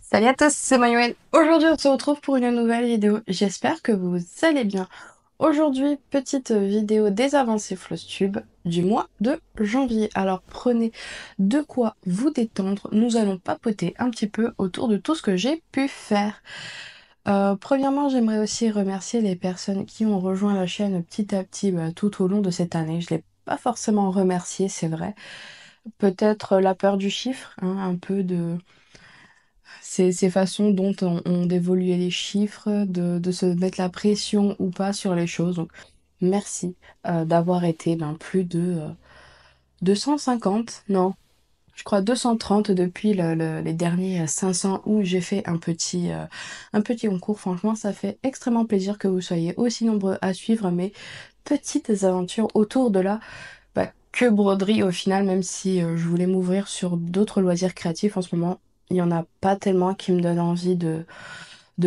Salut à tous, c'est Manuel. Aujourd'hui, on se retrouve pour une nouvelle vidéo. J'espère que vous allez bien. Aujourd'hui, petite vidéo des avancées FlowTube du mois de janvier. Alors prenez de quoi vous détendre. Nous allons papoter un petit peu autour de tout ce que j'ai pu faire. Premièrement, j'aimerais aussi remercier les personnes qui ont rejoint la chaîne petit à petit tout au long de cette année. Je ne l'ai pas forcément remercié, c'est vrai. Peut-être la peur du chiffre, hein, un peu de ces façons dont on d'évoluer les chiffres, de se mettre la pression ou pas sur les choses. Donc, merci d'avoir été plus de 250, non, je crois 230 depuis les derniers 500 où j'ai fait un petit concours. Franchement, ça fait extrêmement plaisir que vous soyez aussi nombreux à suivre mes petites aventures autour de la que broderie au final, même si je voulais m'ouvrir sur d'autres loisirs créatifs en ce moment. Il n'y en a pas tellement qui me donnent envie de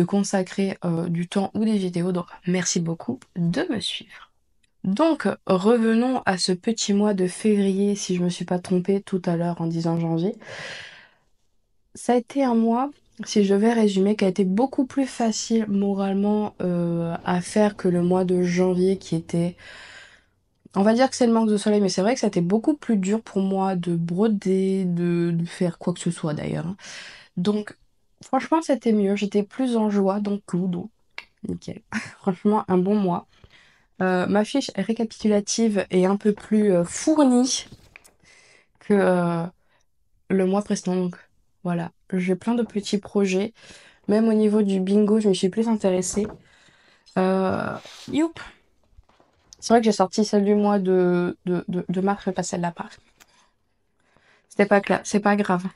consacrer du temps ou des vidéos. Donc, merci beaucoup de me suivre. Donc, revenons à ce petit mois de février, si je me suis pas trompée tout à l'heure en disant janvier. Ça a été un mois, si je vais résumer, qui a été beaucoup plus facile moralement à faire que le mois de janvier qui était... On va dire que c'est le manque de soleil, mais c'est vrai que ça a été beaucoup plus dur pour moi de broder, de faire quoi que ce soit d'ailleurs, hein. Donc, franchement, c'était mieux. J'étais plus en joie, donc cool, donc nickel. Franchement, un bon mois. Ma fiche récapitulative est un peu plus fournie que le mois précédent. Donc, voilà, j'ai plein de petits projets. Même au niveau du bingo, je me suis plus intéressée. Euh, Youp! C'est vrai que j'ai sorti celle du mois de mars, mais pas celle-là, par exemple. C'était pas clair, c'est pas grave.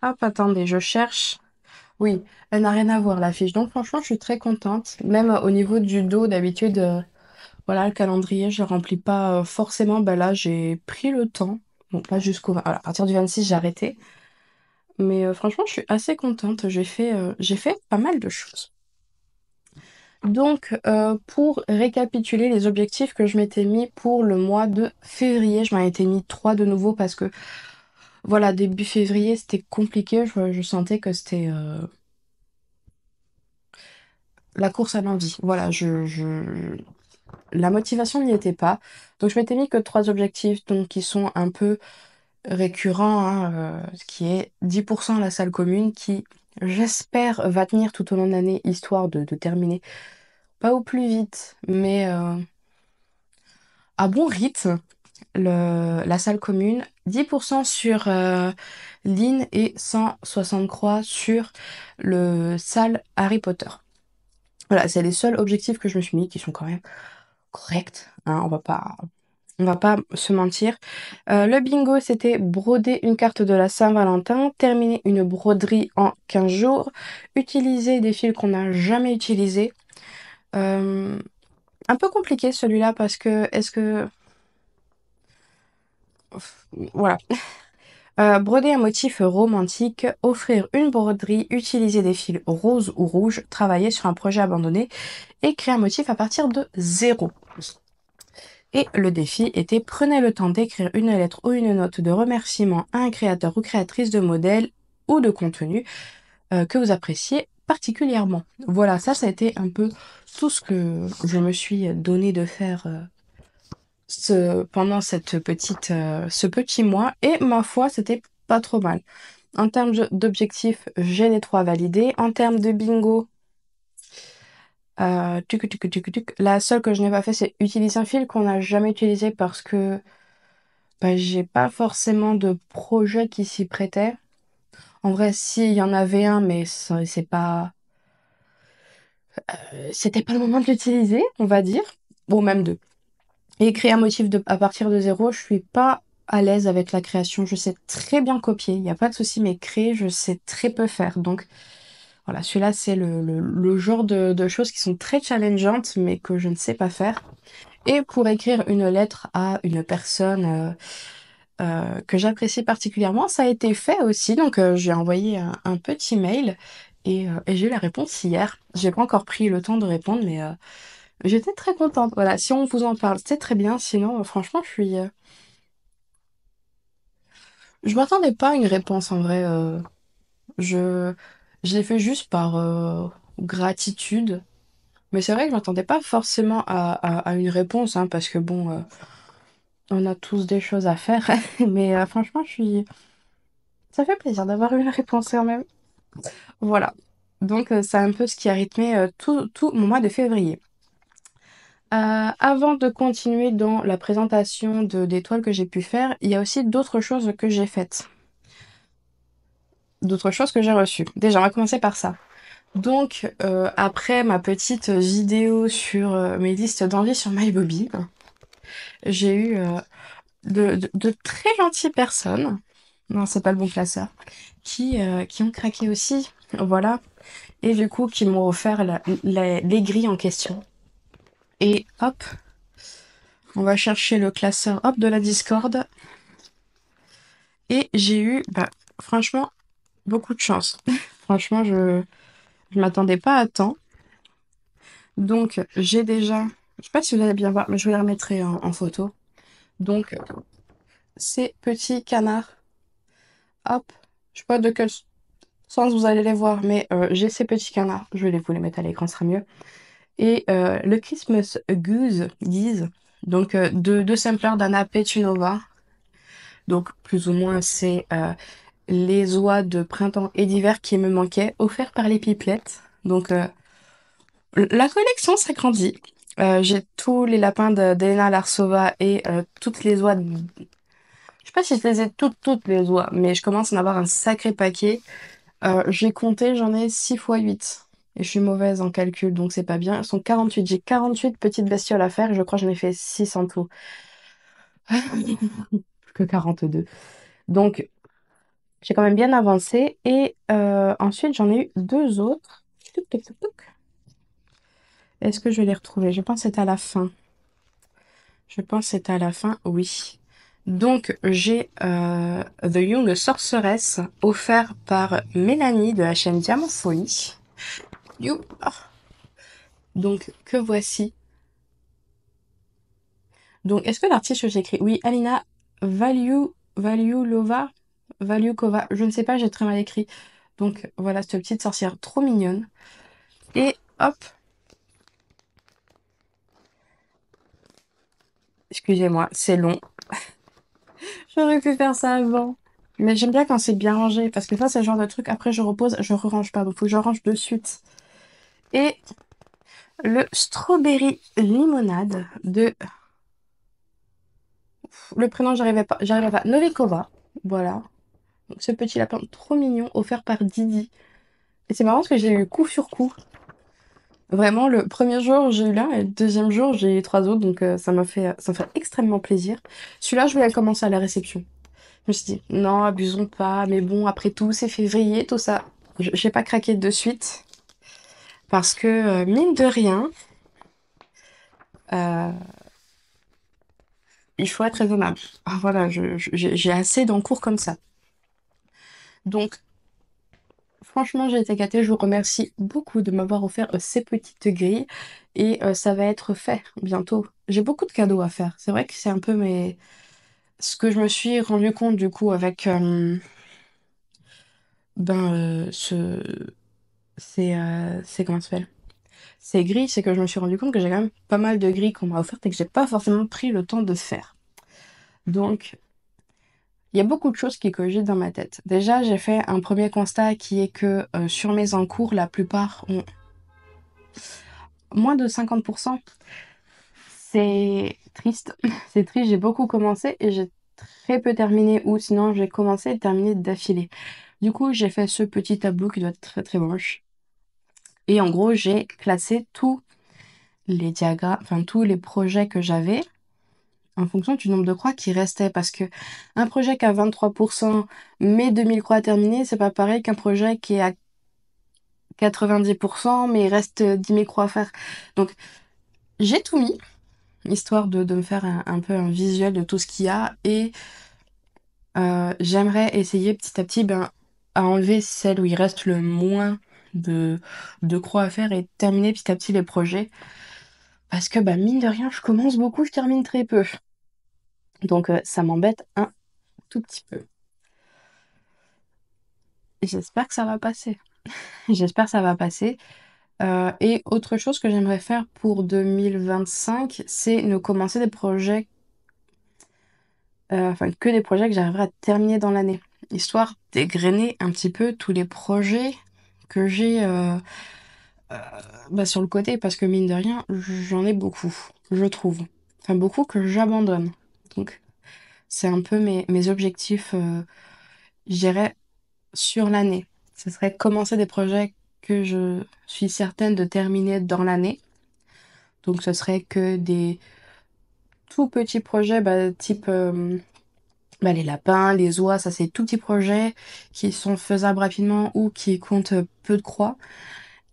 Hop, attendez, je cherche. Oui, elle n'a rien à voir la fiche. Donc franchement, je suis très contente. Même au niveau du dos, d'habitude, voilà, le calendrier, je le remplis pas forcément. Ben là, j'ai pris le temps. Donc là, voilà, à partir du 26, j'ai arrêté. Mais franchement, je suis assez contente. J'ai fait pas mal de choses. Donc, pour récapituler les objectifs que je m'étais mis pour le mois de février, je m'en étais mis 3 de nouveau parce que, voilà, début février, c'était compliqué. Je sentais que c'était la course à l'envie. Voilà, la motivation n'y était pas. Donc, je m'étais mis que 3 objectifs donc, qui sont un peu récurrents, hein, ce qui est 10% à la salle commune, qui, j'espère, va tenir tout au long de l'année, histoire de terminer pas au plus vite, mais à bon rythme. La salle commune, 10% sur Lynn et 160 croix sur le salle Harry Potter. Voilà, c'est les seuls objectifs que je me suis mis qui sont quand même corrects, hein, on va pas se mentir. Le bingo, c'était broder une carte de la Saint-Valentin, terminer une broderie en 15 jours, utiliser des fils qu'on n'a jamais utilisés. Euh, un peu compliqué celui-là parce que voilà. Broder un motif romantique, offrir une broderie, utiliser des fils roses ou rouges, travailler sur un projet abandonné et créer un motif à partir de zéro. Et le défi était prenez le temps d'écrire une lettre ou une note de remerciement à un créateur ou créatrice de modèle ou de contenu que vous appréciez particulièrement. Voilà, ça a été un peu tout ce que je me suis donné de faire pendant ce petit mois. Et ma foi, c'était pas trop mal. En termes d'objectifs, j'ai les 3 validés. En termes de bingo, la seule que je n'ai pas fait, c'est utiliser un fil qu'on n'a jamais utilisé parce que j'ai pas forcément de projet qui s'y prêtait. En vrai, si, il y en avait un, mais c'est pas... c'était pas le moment de l'utiliser, on va dire. Bon, même deux. Et créer un motif à partir de zéro, je suis pas à l'aise avec la création. Je sais très bien copier, il n'y a pas de souci, mais créer, je sais très peu faire. Donc voilà, celui-là, c'est le genre de choses qui sont très challengeantes, mais que je ne sais pas faire. Et pour écrire une lettre à une personne que j'apprécie particulièrement, ça a été fait aussi. Donc j'ai envoyé un petit mail et j'ai eu la réponse hier. J'ai pas encore pris le temps de répondre, mais j'étais très contente. Voilà, si on vous en parle, c'est très bien. Sinon, franchement, je m'attendais pas à une réponse en vrai. Je, je l'ai fait juste par gratitude. Mais c'est vrai que je m'attendais pas forcément à une réponse, hein, parce que bon, on a tous des choses à faire. Mais franchement, ça fait plaisir d'avoir une réponse quand même. Voilà. Donc, c'est un peu ce qui a rythmé tout mon mois de février. Avant de continuer dans la présentation des toiles que j'ai pu faire, il y a aussi d'autres choses que j'ai faites. D'autres choses que j'ai reçues. Déjà, on va commencer par ça. Donc, après ma petite vidéo sur mes listes d'envie sur MyBobby, j'ai eu de très gentilles personnes, non, c'est pas le bon classeur, qui ont craqué aussi, voilà, et du coup, qui m'ont offert les grilles en question. Et hop, on va chercher le classeur, hop, de la Discord, et j'ai eu, bah, franchement, beaucoup de chance. Franchement, je m'attendais pas à tant. Donc, j'ai déjà, je sais pas si vous allez bien voir, mais je vous les remettrai en photo. Donc, ces petits canards, hop, je sais pas de quel sens vous allez les voir, mais j'ai ces petits canards. Je vais vous les mettre à l'écran, ce sera mieux. Et le Christmas Geese, donc deux samplers d'Anna Petunova. Donc, plus ou moins, c'est les oies de printemps et d'hiver qui me manquaient, offerts par les pipelettes. Donc, la collection s'agrandit. J'ai tous les lapins d'Elena Larsova et toutes les oies. Je sais pas si je les ai toutes les oies, mais je commence à en avoir un sacré paquet. J'ai compté, j'en ai 6 fois 8. Et je suis mauvaise en calcul, donc c'est pas bien. Elles sont 48. J'ai 48 petites bestioles à faire et je crois que j'en ai fait 6 en tout. Que 42. Donc, j'ai quand même bien avancé. Et ensuite, j'en ai eu deux autres. Touc, touc, touc, touc. Est-ce que je vais les retrouver? Je pense que c'est à la fin. Je pense que c'est à la fin, oui. Donc, j'ai The Young Sorceress, offert par Mélanie de la chaîne Diamant Folie. You. Ah. Donc, que voici. Donc, est-ce que l'artiste que j'écris? Oui, Alina Valiulova, Valiukova, je ne sais pas, j'ai très mal écrit. Donc, voilà, cette petite sorcière trop mignonne. Et hop, excusez-moi, c'est long. J'aurais pu faire ça avant. Mais j'aime bien quand c'est bien rangé, parce que ça, c'est le genre de truc, après je repose, je re-range pas, donc faut que je range de suite. Et le strawberry limonade de... Le prénom, j'arrivais pas. Novikova, voilà. Donc, ce petit lapin trop mignon, offert par Didi. Et c'est marrant parce que j'ai eu coup sur coup. Vraiment, le premier jour, j'ai eu l'un, et le deuxième jour, j'ai eu trois autres, donc ça me fait extrêmement plaisir. Celui-là, je voulais le commencer à la réception. Je me suis dit, non, abusons pas, mais bon, après tout, c'est février, tout ça. J'ai pas craqué de suite, parce que, mine de rien, euh, il faut être raisonnable. Ah, voilà, j'ai assez d'encours comme ça. Donc, franchement, j'ai été gâtée. Je vous remercie beaucoup de m'avoir offert ces petites grilles. Et ça va être fait bientôt. J'ai beaucoup de cadeaux à faire. C'est vrai que c'est un peu ce que je me suis rendu compte du coup avec ben, c'est comment ça s'appelle? Ces grilles, c'est que je me suis rendu compte que j'ai quand même pas mal de grilles qu'on m'a offertes et que j'ai pas forcément pris le temps de faire. Donc, il y a beaucoup de choses qui cogitent dans ma tête. Déjà, j'ai fait un premier constat qui est que sur mes encours, la plupart ont moins de 50%. C'est triste. C'est triste, j'ai beaucoup commencé et j'ai très peu terminé, ou sinon j'ai commencé et terminé d'affilée. Du coup, j'ai fait ce petit tableau qui doit être très très moche. Et en gros, j'ai classé tous les diagrammes, enfin tous les projets que j'avais en fonction du nombre de croix qui restait. Parce que un projet qui a 23%, mais 2000 croix terminées, c'est pas pareil qu'un projet qui est à 90%, mais il reste 10 000 croix à faire. Donc, j'ai tout mis, histoire de me faire un peu un visuel de tout ce qu'il y a. Et j'aimerais essayer petit à petit ben, à enlever celle où il reste le moins de, de croix à faire et terminer petit à petit les projets. Parce que bah, mine de rien, je commence beaucoup, je termine très peu. Donc ça m'embête un tout petit peu. J'espère que ça va passer. J'espère que ça va passer. Et autre chose que j'aimerais faire pour 2025, c'est ne commencer des projets, enfin que des projets que j'arriverai à terminer dans l'année. Histoire d'égrener un petit peu tous les projets que j'ai sur le côté, parce que mine de rien, j'en ai beaucoup, je trouve. Enfin beaucoup que j'abandonne. Donc c'est un peu mes objectifs, je dirais, sur l'année. Ce serait commencer des projets que je suis certaine de terminer dans l'année. Donc ce serait que des tout petits projets, type les lapins, les oies, ça c'est tout petits projets qui sont faisables rapidement ou qui comptent peu de croix.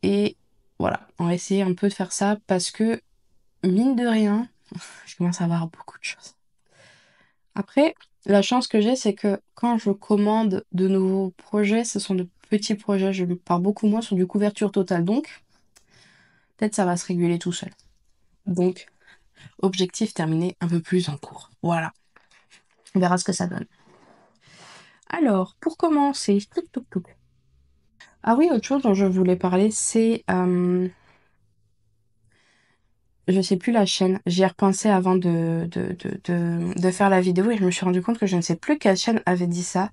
Et voilà, on va essayer un peu de faire ça parce que, mine de rien, je commence à avoir beaucoup de choses. Après, la chance que j'ai, c'est que quand je commande de nouveaux projets, ce sont de petits projets. Je pars beaucoup moins sur du couverture totale. Donc, peut-être ça va se réguler tout seul. Donc, objectif terminé un peu plus en cours. Voilà. On verra ce que ça donne. Alors, pour commencer, touc, touc, touc. Ah oui, autre chose dont je voulais parler, c'est, je sais plus la chaîne. J'y ai repensé avant de faire la vidéo et je me suis rendu compte que je ne sais plus quelle chaîne avait dit ça.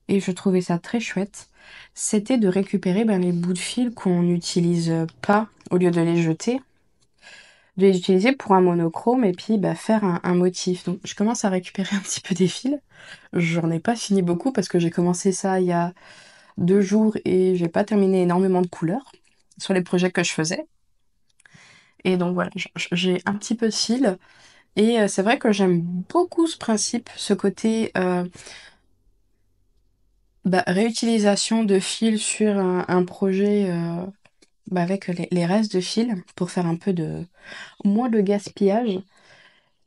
Et je trouvais ça très chouette. C'était de récupérer les bouts de fil qu'on n'utilise pas, au lieu de les jeter, de les utiliser pour un monochrome et puis faire un motif. Donc je commence à récupérer un petit peu des fils. J'en ai pas fini beaucoup parce que j'ai commencé ça il y a 2 jours et j'ai pas terminé énormément de couleurs sur les projets que je faisais. Et donc voilà, j'ai un petit peu de fil. Et c'est vrai que j'aime beaucoup ce principe, ce côté réutilisation de fil sur un projet avec les restes de fil pour faire un peu de moins de gaspillage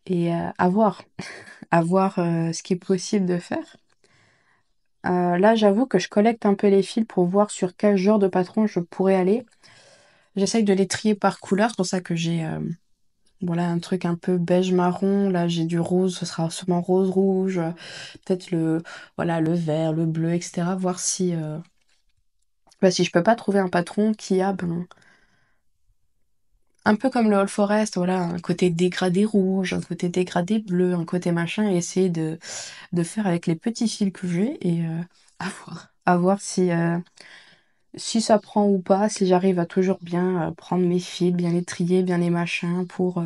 et à voir ce qui est possible de faire. Là, j'avoue que je collecte un peu les fils pour voir sur quel genre de patron je pourrais aller. J'essaye de les trier par couleur, c'est pour ça que j'ai voilà, un truc un peu beige marron. Là, j'ai du rose, ce sera sûrement rose rouge, peut-être le vert, le bleu, etc. Voir si je peux pas trouver un patron qui a un peu comme le All Forest, voilà, un côté dégradé rouge, un côté dégradé bleu, un côté machin, et essayer de faire avec les petits fils que j'ai et à voir si ça prend ou pas, si j'arrive à toujours bien prendre mes fils, bien les trier, bien les machins pour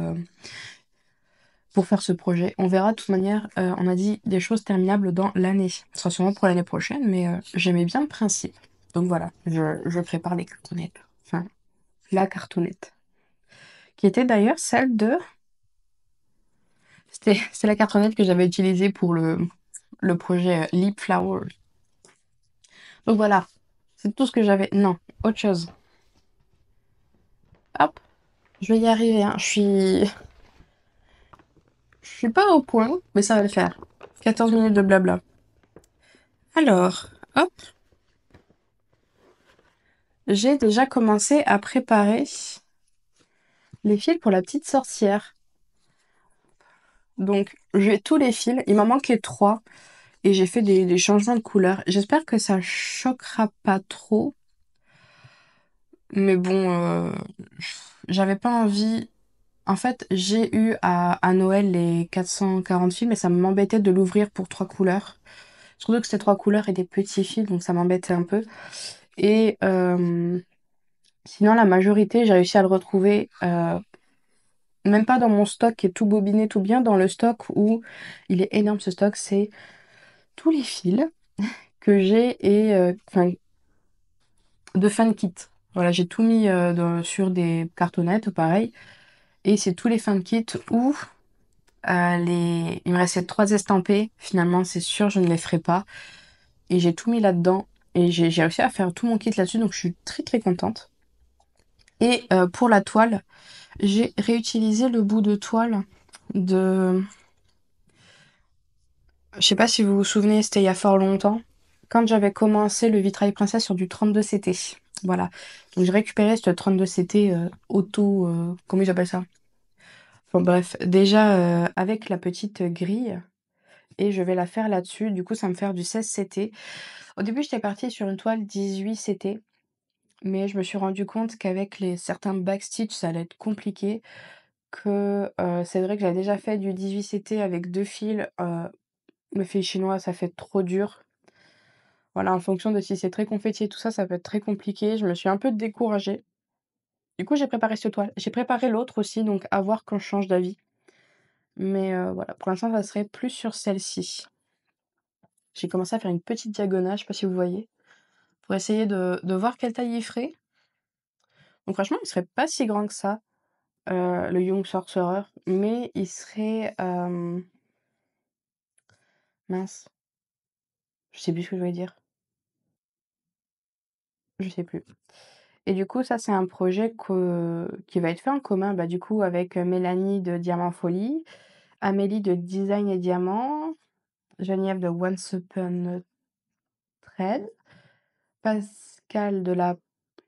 faire ce projet. On verra de toute manière, on a dit des choses terminables dans l'année. Ce sera sûrement pour l'année prochaine, mais j'aimais bien le principe. Donc voilà, je prépare les cartonnettes. Enfin, la cartonnette. Qui était d'ailleurs celle de... C'est la cartonnette que j'avais utilisée pour le projet Leap Flower. Donc voilà, c'est tout ce que j'avais. Non, autre chose. Hop, je vais y arriver, hein. Je suis pas au point, mais ça va le faire. 14 minutes de blabla. Alors, hop, j'ai déjà commencé à préparer les fils pour la petite sorcière. Donc, j'ai tous les fils. Il m'en manquait 3. Et j'ai fait des changements de couleur. J'espère que ça choquera pas trop. Mais bon, j'avais pas envie. En fait, j'ai eu à Noël les 440 fils, mais ça m'embêtait de l'ouvrir pour 3 couleurs. Surtout que c'était 3 couleurs et des petits fils, donc ça m'embêtait un peu. Et sinon, la majorité, j'ai réussi à le retrouver, même pas dans mon stock qui est tout bobiné, tout bien, dans le stock où il est énorme ce stock, c'est tous les fils que j'ai et de fin de kit. Voilà, j'ai tout mis sur des cartonnettes, pareil. Et c'est tous les fins de kit où il me restait 3 estampés. Finalement, c'est sûr, je ne les ferai pas. Et j'ai tout mis là-dedans. Et j'ai réussi à faire tout mon kit là-dessus, donc je suis très très contente. Et pour la toile, j'ai réutilisé le bout de toile de... Je sais pas si vous vous souvenez, c'était il y a fort longtemps, quand j'avais commencé le vitrail princesse sur du 32 CT. Voilà. Donc j'ai récupéré ce 32 CT auto... comment ils appellent ça? Enfin bref, déjà avec la petite grille, et je vais la faire là-dessus. Du coup, ça va me faire du 16 CT. Au début, j'étais partie sur une toile 18 CT, mais je me suis rendu compte qu'avec les certains backstitch, ça allait être compliqué, que, c'est vrai que j'avais déjà fait du 18 CT avec 2 fils, le fil chinois, ça fait trop dur. Voilà, en fonction de si c'est très confetti et tout ça, ça peut être très compliqué. Je me suis un peu découragée. Du coup, j'ai préparé cette toile. J'ai préparé l'autre aussi, donc à voir quand je change d'avis. Mais, voilà, pour l'instant, ça serait plus sur celle-ci. J'ai commencé à faire une petite diagonale, je sais pas si vous voyez, pour essayer de voir quelle taille il ferait. Donc franchement, il serait pas si grand que ça, le Young Sorcerer, mais il serait, mince, je sais plus ce que je voulais dire. Je sais plus. Et du coup, ça, c'est un projet qui va être fait en commun, bah, du coup, avec, Mélanie de Diamant Folie, Amélie de Design et Diamant, Geneviève de Once Upon a Thread, Pascal de la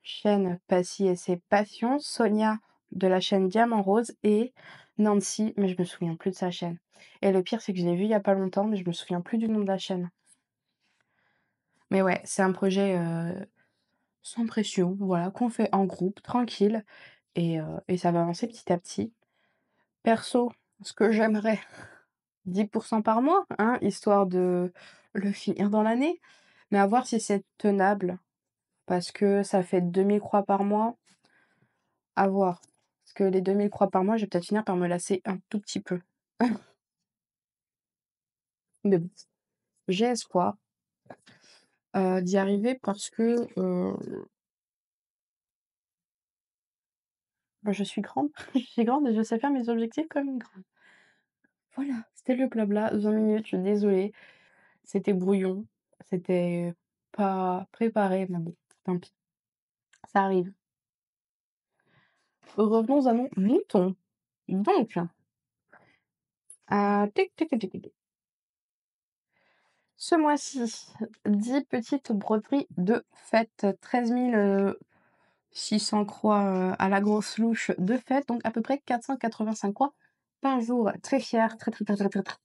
chaîne Passy et ses passions, Sonia de la chaîne Diamant Rose et Nancy, mais je me souviens plus de sa chaîne. Et le pire, c'est que je l'ai vu il y a pas longtemps, mais je me souviens plus du nom de la chaîne. Mais ouais, c'est un projet, sans pression, voilà, qu'on fait en groupe, tranquille et ça va avancer petit à petit. Perso, ce que j'aimerais, 10 par mois, hein, histoire de le finir dans l'année, mais à voir si c'est tenable parce que ça fait 2000 croix par mois, à voir. Parce que les 2000 croix par mois, je vais peut-être finir par me lasser un tout petit peu. Mais bon, j'ai espoir, d'y arriver parce que, bah, je suis grande. Je suis grande et je sais faire mes objectifs comme une grande. Voilà, c'était le blabla, 20 minutes, je suis désolée. C'était brouillon, c'était pas préparé, mais bon, tant pis, ça arrive. Revenons à nos moutons. Donc, tic tic tic tic tic. Ce mois-ci, 10 petites broderies de fête, 13 600 croix, à la grosse louche de fête, donc à peu près 485 croix par jour. Très fière, très, très, très, très, très, très,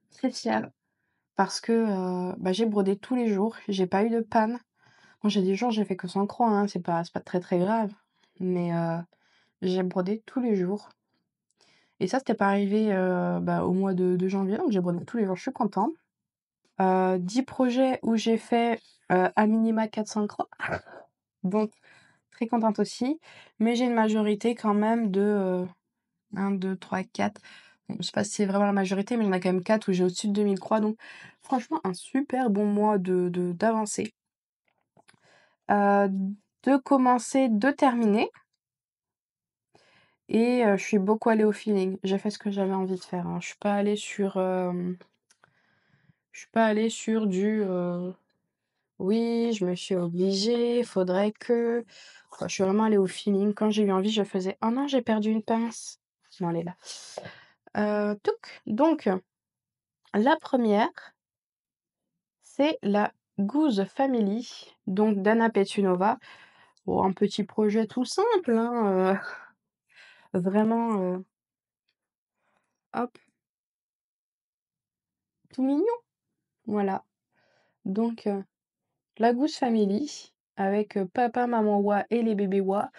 très fière parce que, bah, j'ai brodé tous les jours, j'ai pas eu de panne. Bon, j'ai des jours, j'ai fait que 100 croix, hein, c'est pas très, très grave, mais j'ai brodé tous les jours et ça, c'était pas arrivé, bah, au mois de janvier, donc j'ai brodé tous les jours, je suis contente. 10 projets où j'ai fait, à minima 400 croix, donc très contente aussi, mais j'ai une majorité quand même de, 1, 2, 3, 4, bon, je sais pas si c'est vraiment la majorité, mais il y en a quand même 4 où j'ai au-dessus de 2000 croix, donc franchement un super bon mois d'avancée. Heu, de commencer, de terminer et je suis beaucoup allée au feeling. J'ai fait ce que j'avais envie de faire, hein. Je suis pas allée sur du, «Oui, je me suis obligée, faudrait que». Enfin, je suis vraiment allée au feeling. Quand j'ai eu envie, je faisais: «Oh non, j'ai perdu une pince». Non, elle est là. Touc, donc la première, c'est la Goose Family, donc d'Anna Petunova. Bon, un petit projet tout simple, hein, vraiment, hop, tout mignon, voilà. Donc la Goose Family avec, papa, maman oie et les bébés oies.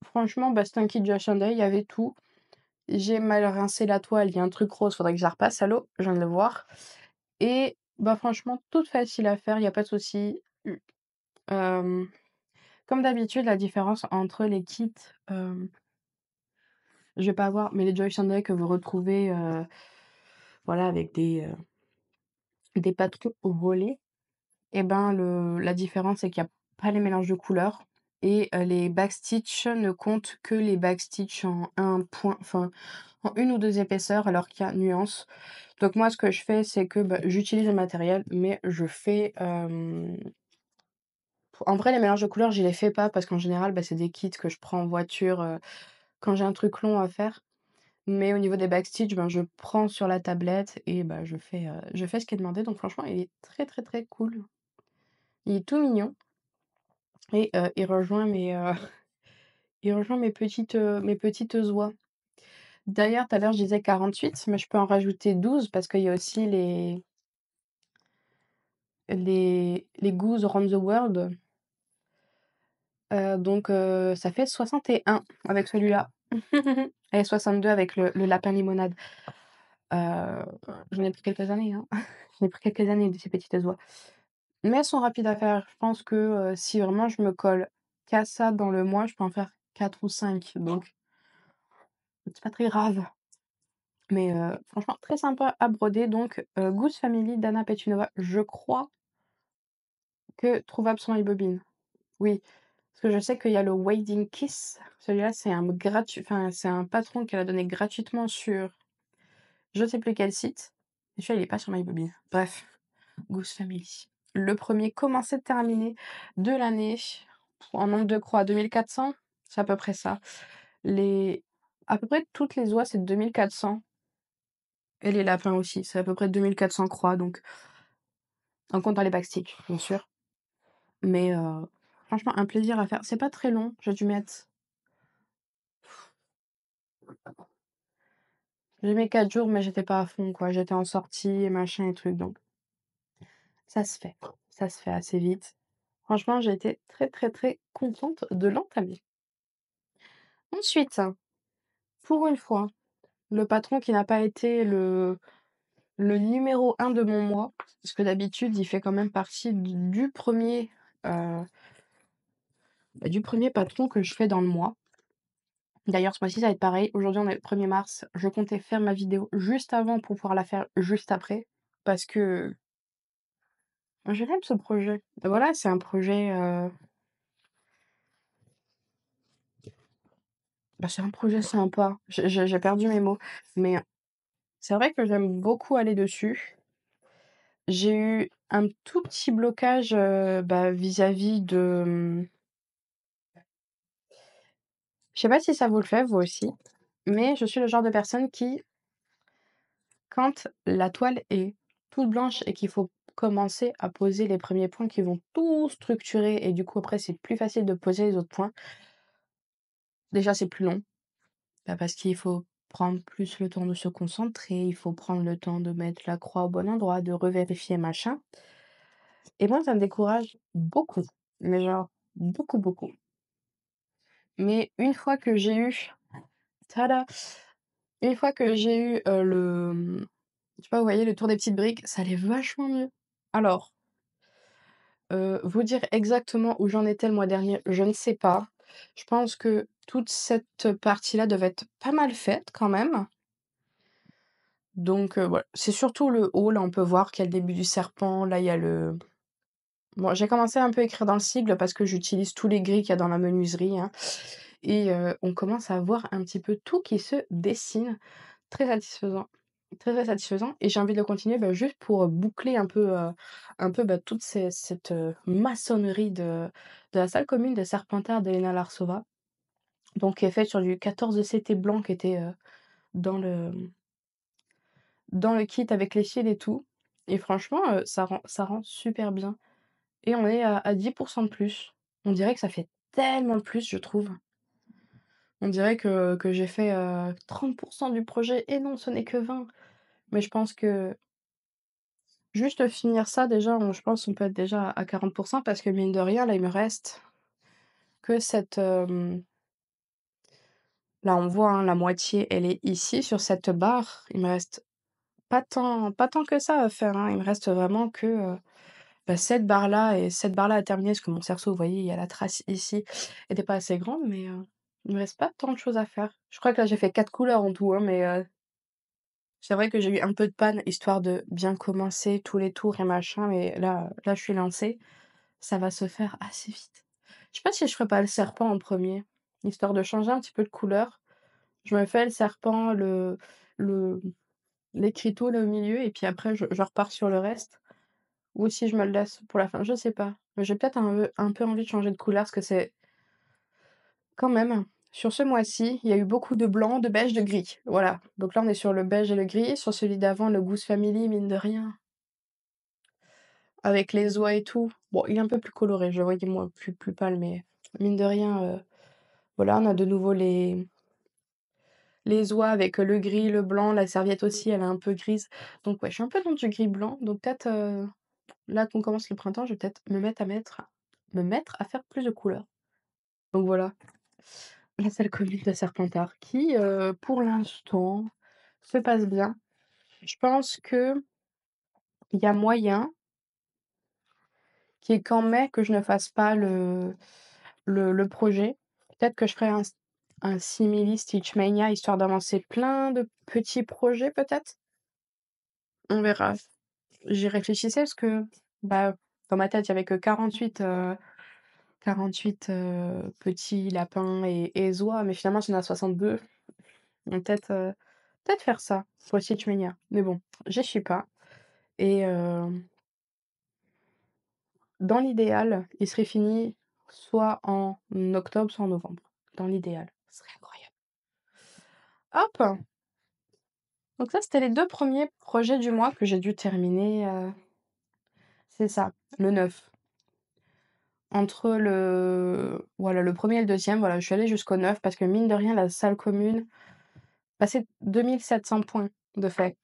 Franchement, bah, c'était un kit du H&M, il y avait tout. J'ai mal rincé la toile, il y a un truc rose, faudrait que je la repasse à l'eau, je viens de le voir et bah, franchement, toute facile à faire, il y a pas de souci. Hem, comme d'habitude, la différence entre les kits, je vais pas avoir mais les Joy Sunday que vous retrouvez, voilà, avec des patrons volés et ben, la différence, c'est qu'il y a pas les mélanges de couleurs et les backstitch ne comptent que les backstitch en un point, enfin, en 1 ou 2 épaisseurs alors qu'il y a nuance. Donc moi, ce que je fais, c'est que, bah, j'utilise le matériel, mais je fais, en vrai, les mélanges de couleurs, je les fais pas parce qu'en général, bah, c'est des kits que je prends en voiture, quand j'ai un truc long à faire. Mais au niveau des backstitch, ben, je prends sur la tablette et bah, je fais ce qui est demandé. Donc franchement, il est très, très, très cool. Il est tout mignon et il rejoint mes, il rejoint mes petites oies. D'ailleurs, tout à l'heure, je disais 48, mais je peux en rajouter 12 parce qu'il y a aussi les Goose Around the World, ça fait 61 avec celui-là et 62 avec le lapin limonade. Heu, J'en ai pris quelques années, hein. J'en ai pris quelques années de ces petites oies. Mais elles sont rapides à faire. Je pense que, si vraiment je me colle qu'à ça dans le mois, je peux en faire 4 ou 5, donc c'est pas très grave. Mais, franchement très sympa à broder donc, Goose Family d'Anna Petunova. Je crois que trouvable sur MyBobbin. Oui, parce que je sais qu'il y a le Wedding Kiss. Celui-là, c'est un gratuit enfin, c'est un patron qui l'a donné gratuitement sur je sais plus quel site. Et celui-là, il est pas sur MyBobbin. Bref, Goose Family. Le premier commencé terminé de l'année. En nombre de croix, 2400, c'est à peu près ça. Les à peu près toutes les oies, c'est 2400 et les lapins aussi, c'est à peu près 2400 croix, donc en comptant les backsticks, bien sûr. Mais franchement, un plaisir à faire. C'est pas très long, j'ai mis 4 jours, mais j'étais pas à fond, quoi. J'étais en sortie et machin et trucs, donc ça se fait. Ça se fait assez vite. Franchement, j'ai été très, très, très contente de l'entamer. Ensuite, pour une fois, le patron qui n'a pas été le numéro un de mon mois, parce que d'habitude, il fait quand même partie du 1er, du 1er patron que je fais dans le mois. D'ailleurs, ce mois-ci, ça va être pareil. Aujourd'hui, on est le 1er mars. Je comptais faire ma vidéo juste avant pour pouvoir la faire juste après, parce que je l'aime ce projet. Voilà, c'est un projet, c'est un projet sympa. J'ai perdu mes mots, mais c'est vrai que j'aime beaucoup aller dessus. J'ai eu un tout petit blocage, vis-à-vis de, je sais pas si ça vous le fait vous aussi, mais je suis le genre de personne qui, quand la toile est toute blanche et qu'il faut commencer à poser les premiers points qui vont tout structurer et du coup après c'est plus facile de poser les autres points. Déjà c'est plus long, parce qu'il faut prendre plus le temps de se concentrer, il faut prendre le temps de mettre la croix au bon endroit, de revérifier machin et moi ça me décourage beaucoup, mais genre beaucoup, beaucoup. Mais une fois que j'ai eu tada! Une fois que j'ai eu, je sais pas, vous voyez le tour des petites briques, ça allait vachement mieux. Alors, vous dire exactement où j'en étais le mois dernier, je ne sais pas. Je pense que toute cette partie-là devait être pas mal faite quand même. Donc, voilà. C'est surtout le haut, là, on peut voir qu'il y a le début du serpent, là, il y a le bon, j'ai commencé un peu à écrire dans le sigle parce que j'utilise tous les gris qu'il y a dans la menuiserie, hein et on commence à voir un petit peu tout qui se dessine. Très satisfaisant, très, très satisfaisant et j'ai envie de le continuer, juste pour, boucler toute cette, maçonnerie de la salle commune des Serpentards d'Elena Larsova, donc qui est faite sur du 14 CT blanc qui était, dans le, dans le kit avec les fils et tout et franchement, ça rend super bien et on est à 10 de plus. On dirait que ça fait tellement plus, je trouve. On dirait que j'ai fait, 30 du projet et non, ce n'est que 20. Mais je pense que juste finir ça déjà, je pense on peut être déjà à 40 parce que mine de rien, là, il me reste que cette, là, on voit, hein, la moitié, elle est ici sur cette barre. Il me reste pas tant que ça à faire, hein. Il me reste vraiment que, cette barre-là et cette barre-là à terminer parce que mon cerceau, vous voyez, il y a la trace ici, était pas assez grande, mais, il me reste pas tant de choses à faire. Je crois que là, j'ai fait 4 couleurs en tout, hein, mais, c'est vrai que j'ai eu un peu de panne histoire de bien commencer tous les tours et machin, mais là, je suis lancée. Ça va se faire assez vite. Je sais pas si je ferais pas le serpent en premier, histoire de changer un petit peu de couleur. Je me fais le serpent, le l'écriteau là au milieu et puis après je repars sur le reste. Ou si je me le laisse pour la fin, je sais pas. Mais j'ai peut-être un peu envie de changer de couleur parce que c'est quand même, sur ce mois-ci, il y a eu beaucoup de blanc, de beige, de gris. Voilà. Donc là, on est sur le beige et le gris. Sur celui d'avant, le Goose Family, mine de rien, avec les oies et tout. Bon, il est un peu plus coloré, je le voyais moi plus pâle, mais mine de rien, voilà, on a de nouveau les oies avec, le gris, le blanc, la serviette aussi, elle est un peu grise. Donc ouais, je suis un peu dans du gris blanc, donc peut-être, là qu'on commence le printemps, je vais peut-être me mettre à faire plus de couleurs. Donc voilà, la salle commune de Serpentard qui, pour l'instant, se passe bien. Je pense qu'il y a moyen qu'il y ait qu'en mai que je ne fasse pas le projet. Peut-être que je ferai un simili Stitch Mania histoire d'avancer plein de petits projets peut-être? On verra. J'y réfléchissais parce que, bah, dans ma tête, il y avait que 48 petits lapins et oies, mais finalement, il y en a 62. Donc peut-être faire ça pour Stitch Mania. Mais bon, j'y suis pas et dans l'idéal, il serait fini soit en octobre, soit en novembre. Dans l'idéal, ce serait incroyable. Hop! Donc ça, c'était les 2 premiers projets du mois que j'ai dû terminer, c'est ça, le 9. Entre le premier et le deuxième, voilà, je suis allée jusqu'au 9 parce que mine de rien, la salle commune, bah, c'est 2 700 points de fait.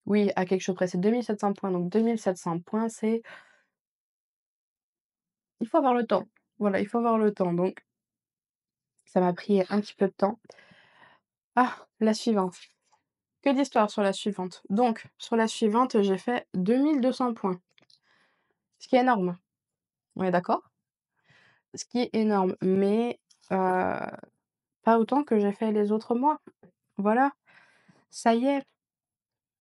Oui, à quelque chose près, c'est 2 700 points, donc 2 700 points, c'est il faut avoir le temps. Voilà, il faut avoir le temps, donc ça m'a pris un petit peu de temps. Ah, la suivante. Que d'histoires sur la suivante. Donc, sur la suivante, j'ai fait 2 200 points, ce qui est énorme. On est d'accord? Ce qui est énorme, mais pas autant que j'ai fait les autres mois. Voilà, ça y est,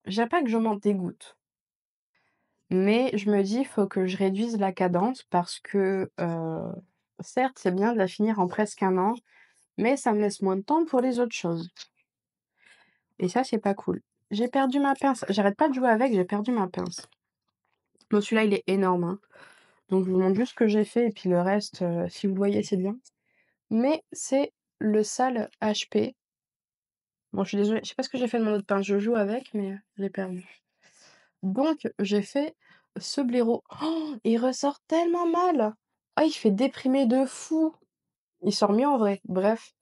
je dirais pas que je m'en dégoûte, mais je me dis: «Faut que je réduise la cadence» parce que, certes, c'est bien de la finir en presque un an, mais ça me laisse moins de temps pour les autres choses et ça, c'est pas cool. J'ai perdu ma pince, j'arrête pas de jouer avec, j'ai perdu ma pince. Bon, celui-là, il est énorme, hein, donc je vous montre juste ce que j'ai fait et puis le reste, si vous le voyez, c'est bien. Mais c'est le sale HP. Bon, je suis désolée, je sais pas ce que j'ai fait de mon autre pince, je joue avec, mais je l'ai perdu. Donc j'ai fait ce blaireau. Oh, il ressort tellement mal! Ah, il fait déprimer de fou! Il sort mieux en vrai, bref.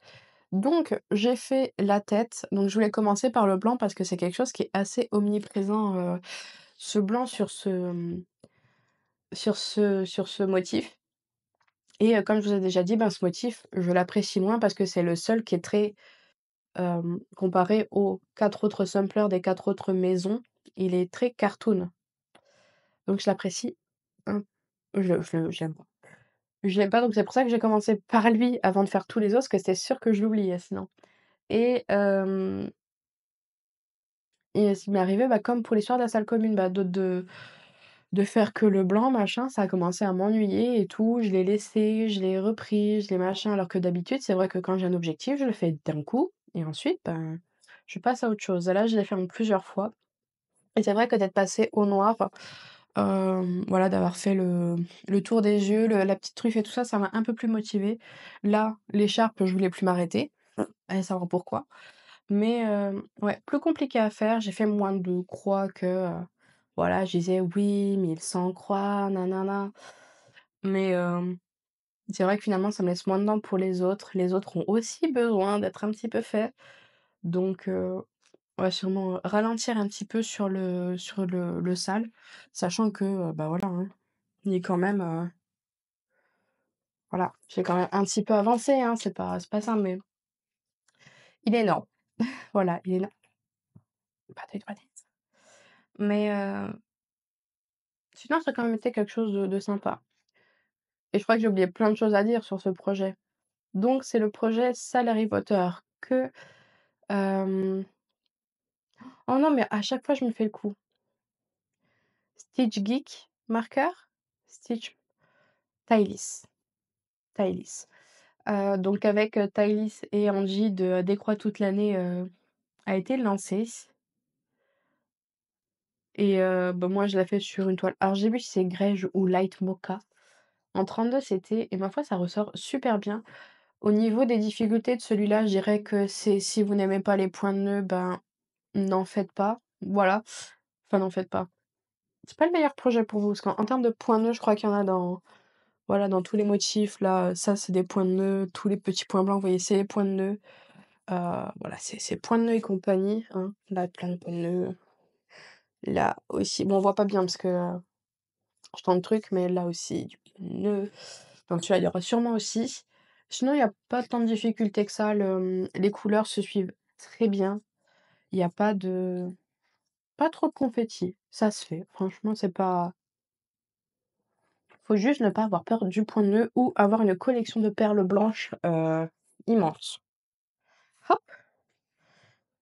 Donc j'ai fait la tête, donc je voulais commencer par le blanc parce que c'est quelque chose qui est assez omniprésent, ce blanc sur ce motif et comme je vous ai déjà dit, ben, ce motif, je l'apprécie moins parce que c'est le seul qui est très, comparé aux 4 autres samplers des 4 autres maisons, il est très cartoon. Donc je l'apprécie un j'aime pas. Je l'aime pas, donc c'est pour ça que j'ai commencé par lui avant de faire tous les autres, parce que c'était sûr que je l'oubliais sinon et ce qui m'est arrivé, bah, comme pour l'histoire de la salle commune, bah, de faire que le blanc machin, ça a commencé à m'ennuyer et tout. Je l'ai laissé, je l'ai repris, je l'ai machin, alors que d'habitude, c'est vrai que quand j'ai un objectif, je le fais d'un coup et ensuite, ben, je passe à autre chose. Là, je l'ai fait en plusieurs fois et c'est vrai que d'être passée au noir, voilà, d'avoir fait le tour des yeux, la petite truffe et tout ça, ça m'a un peu plus motivée. Là, l'écharpe, je voulais plus m'arrêter, allez savoir pourquoi. Mais ouais, plus compliqué à faire. J'ai fait moins de croix que, voilà, je disais: «Oui, 1 croix, nanana». Mais c'est vrai que finalement, ça me laisse moins de temps pour les autres. Les autres ont aussi besoin d'être un petit peu faits. Donc ouais, sûrement, ralentir un petit peu sur le sale, sachant que, bah, voilà, hein, il est quand même, voilà, j'ai quand même un petit peu avancé, hein, c'est pas ça, mais il est énorme. Voilà, il est énorme. Pas de toilette. Mais sinon, ça a quand même été quelque chose de sympa et je crois que j'ai oublié plein de choses à dire sur ce projet. Donc c'est le projet Salle Harry Potter que, hem oh non, mais à chaque fois, je me fais le coup. Stitch Geek Marker? Stitch Tylis, Tylis. Donc avec, Tylis et Angie de Décroît toute l'année, a été lancé et bah, moi, je l'ai fait sur une toile alors j'ai vu si c'est Grège ou Light Mocha. En 32 c'était et ma foi, ça ressort super bien. Au niveau des difficultés de celui-là, je dirais que c'est si vous n'aimez pas les points de nœud, ben, n'en faites pas. Voilà. Enfin, n'en faites pas. C'est pas le meilleur projet pour vous, parce qu'en termes de points de nœud, je crois qu'il y en a dans voilà, dans tous les motifs là, ça c'est des points de nœud, tous les petits points blancs, vous voyez, c'est les points de nœud. Voilà, c'est point de nœud et compagnie, hein. Là, plein de points de nœud. Là aussi, bon, on voit pas bien parce que, je tends le truc, mais là aussi, du point de nœud. Donc celui-là, il y aura sûrement aussi. Sinon, il y a pas tant de difficultés que ça. Les couleurs se suivent très bien. Il y a pas trop de confettis. Ça se fait. Franchement, c'est pas faut juste ne pas avoir peur du point de nœud ou avoir une collection de perles blanches, immense. Hop!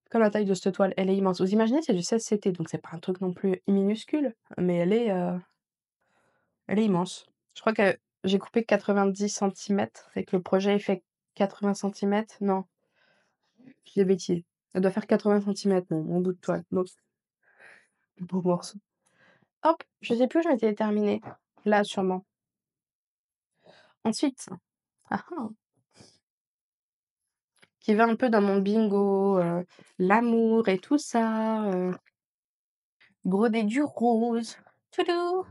Comme la taille de cette toile, elle est immense. Vous imaginez, c'est du 16 CT, donc c'est pas un truc non plus minuscule, mais elle est immense. Je crois que j'ai coupé 90 centimètres et que le projet il fait 80 centimètres. Non, je dis des bêtises. Elle doit faire 80 centimètres, mon bout de toile, donc beau morceau. Hop, je sais plus où je m'étais terminée. Là, sûrement. Ensuite, ah ah, qui va un peu dans mon bingo, l'amour et tout ça, broder du rose, toudou.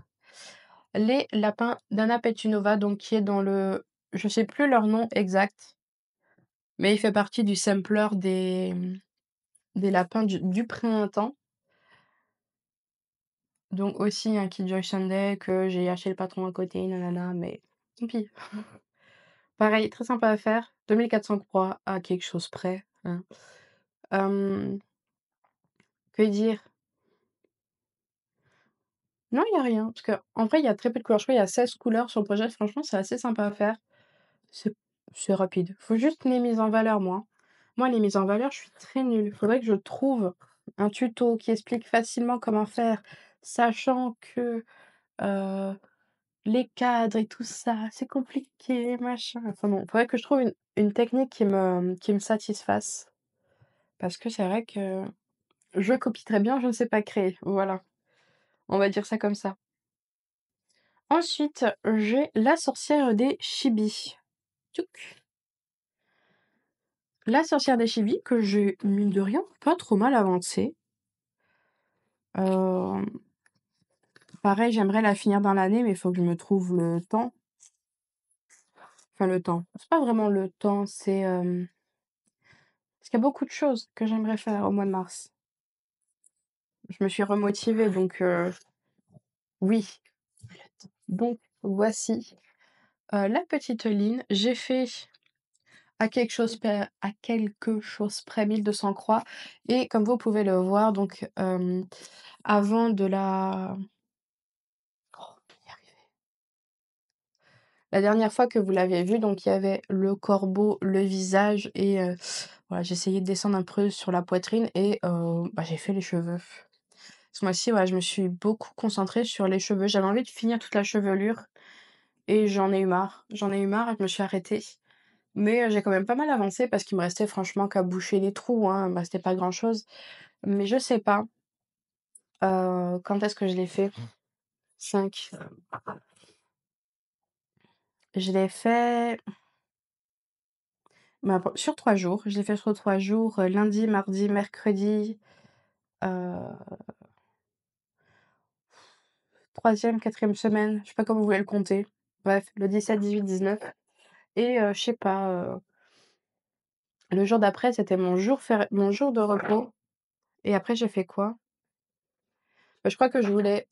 Les lapins d'Anna Petunova, donc qui est dans le je sais plus leur nom exact, mais il fait partie du sampler des lapins du printemps. Donc aussi un Kid Joy Sunday que j'ai acheté le patron à côté, nanana, mais tant pis. Pareil, très sympa à faire, 2 400 croix à quelque chose près, hein. Hem, que dire? Non, il y a rien, parce qu'en vrai, il y a très peu de couleurs. Je crois il y a 16 couleurs sur le projet, franchement, c'est assez sympa à faire. C'est c'est rapide. Faut juste les mises en valeur, moi. Moi, les mises en valeur, je suis très nulle. Faudrait que je trouve un tuto qui explique facilement comment faire, sachant que, heu, les cadres et tout ça, c'est compliqué, machin. Enfin bon, faudrait que je trouve une technique qui me satisfasse. Parce que c'est vrai que je copie très bien, je ne sais pas créer. Voilà, on va dire ça comme ça. Ensuite, j'ai La sorcière des Chibis. Tchouk. La sorcière des Chibis que j'ai, mine de rien, pas trop mal avancé. Hem, pareil, j'aimerais la finir dans l'année, mais il faut que je me trouve le temps. Enfin le temps, c'est pas vraiment le temps, c'est, parce qu'il y a beaucoup de choses que j'aimerais faire au mois de mars. Je me suis remotivée donc oui. Donc voici, la petite ligne. J'ai fait à quelque chose près 1200 croix et comme vous pouvez le voir donc, avant de la oh, je vais y arriver. La dernière fois que vous l'avez vu, donc il y avait le corbeau, le visage et voilà, j'ai essayé de descendre un peu sur la poitrine et bah, j'ai fait les cheveux. Ce mois-ci, ouais, je me suis beaucoup concentrée sur les cheveux. J'avais envie de finir toute la chevelure et j'en ai eu marre. J'en ai eu marre et je me suis arrêtée. Mais j'ai quand même pas mal avancé parce qu'il me restait franchement qu'à boucher les trous, hein, il me restait pas grand-chose. Mais je sais pas, quand est-ce que je l'ai fait? 5. Je l'ai fait, bah, sur 3 jours. Je l'ai fait sur 3 jours, lundi, mardi, mercredi, heu, 3e, 4 semaine, je sais pas comment vous voulez le compter. Bref, le 17, 18, 19 et je sais pas, le jour d'après, c'était mon jour de repos et après j'ai fait quoi? Bah, je crois que je voulais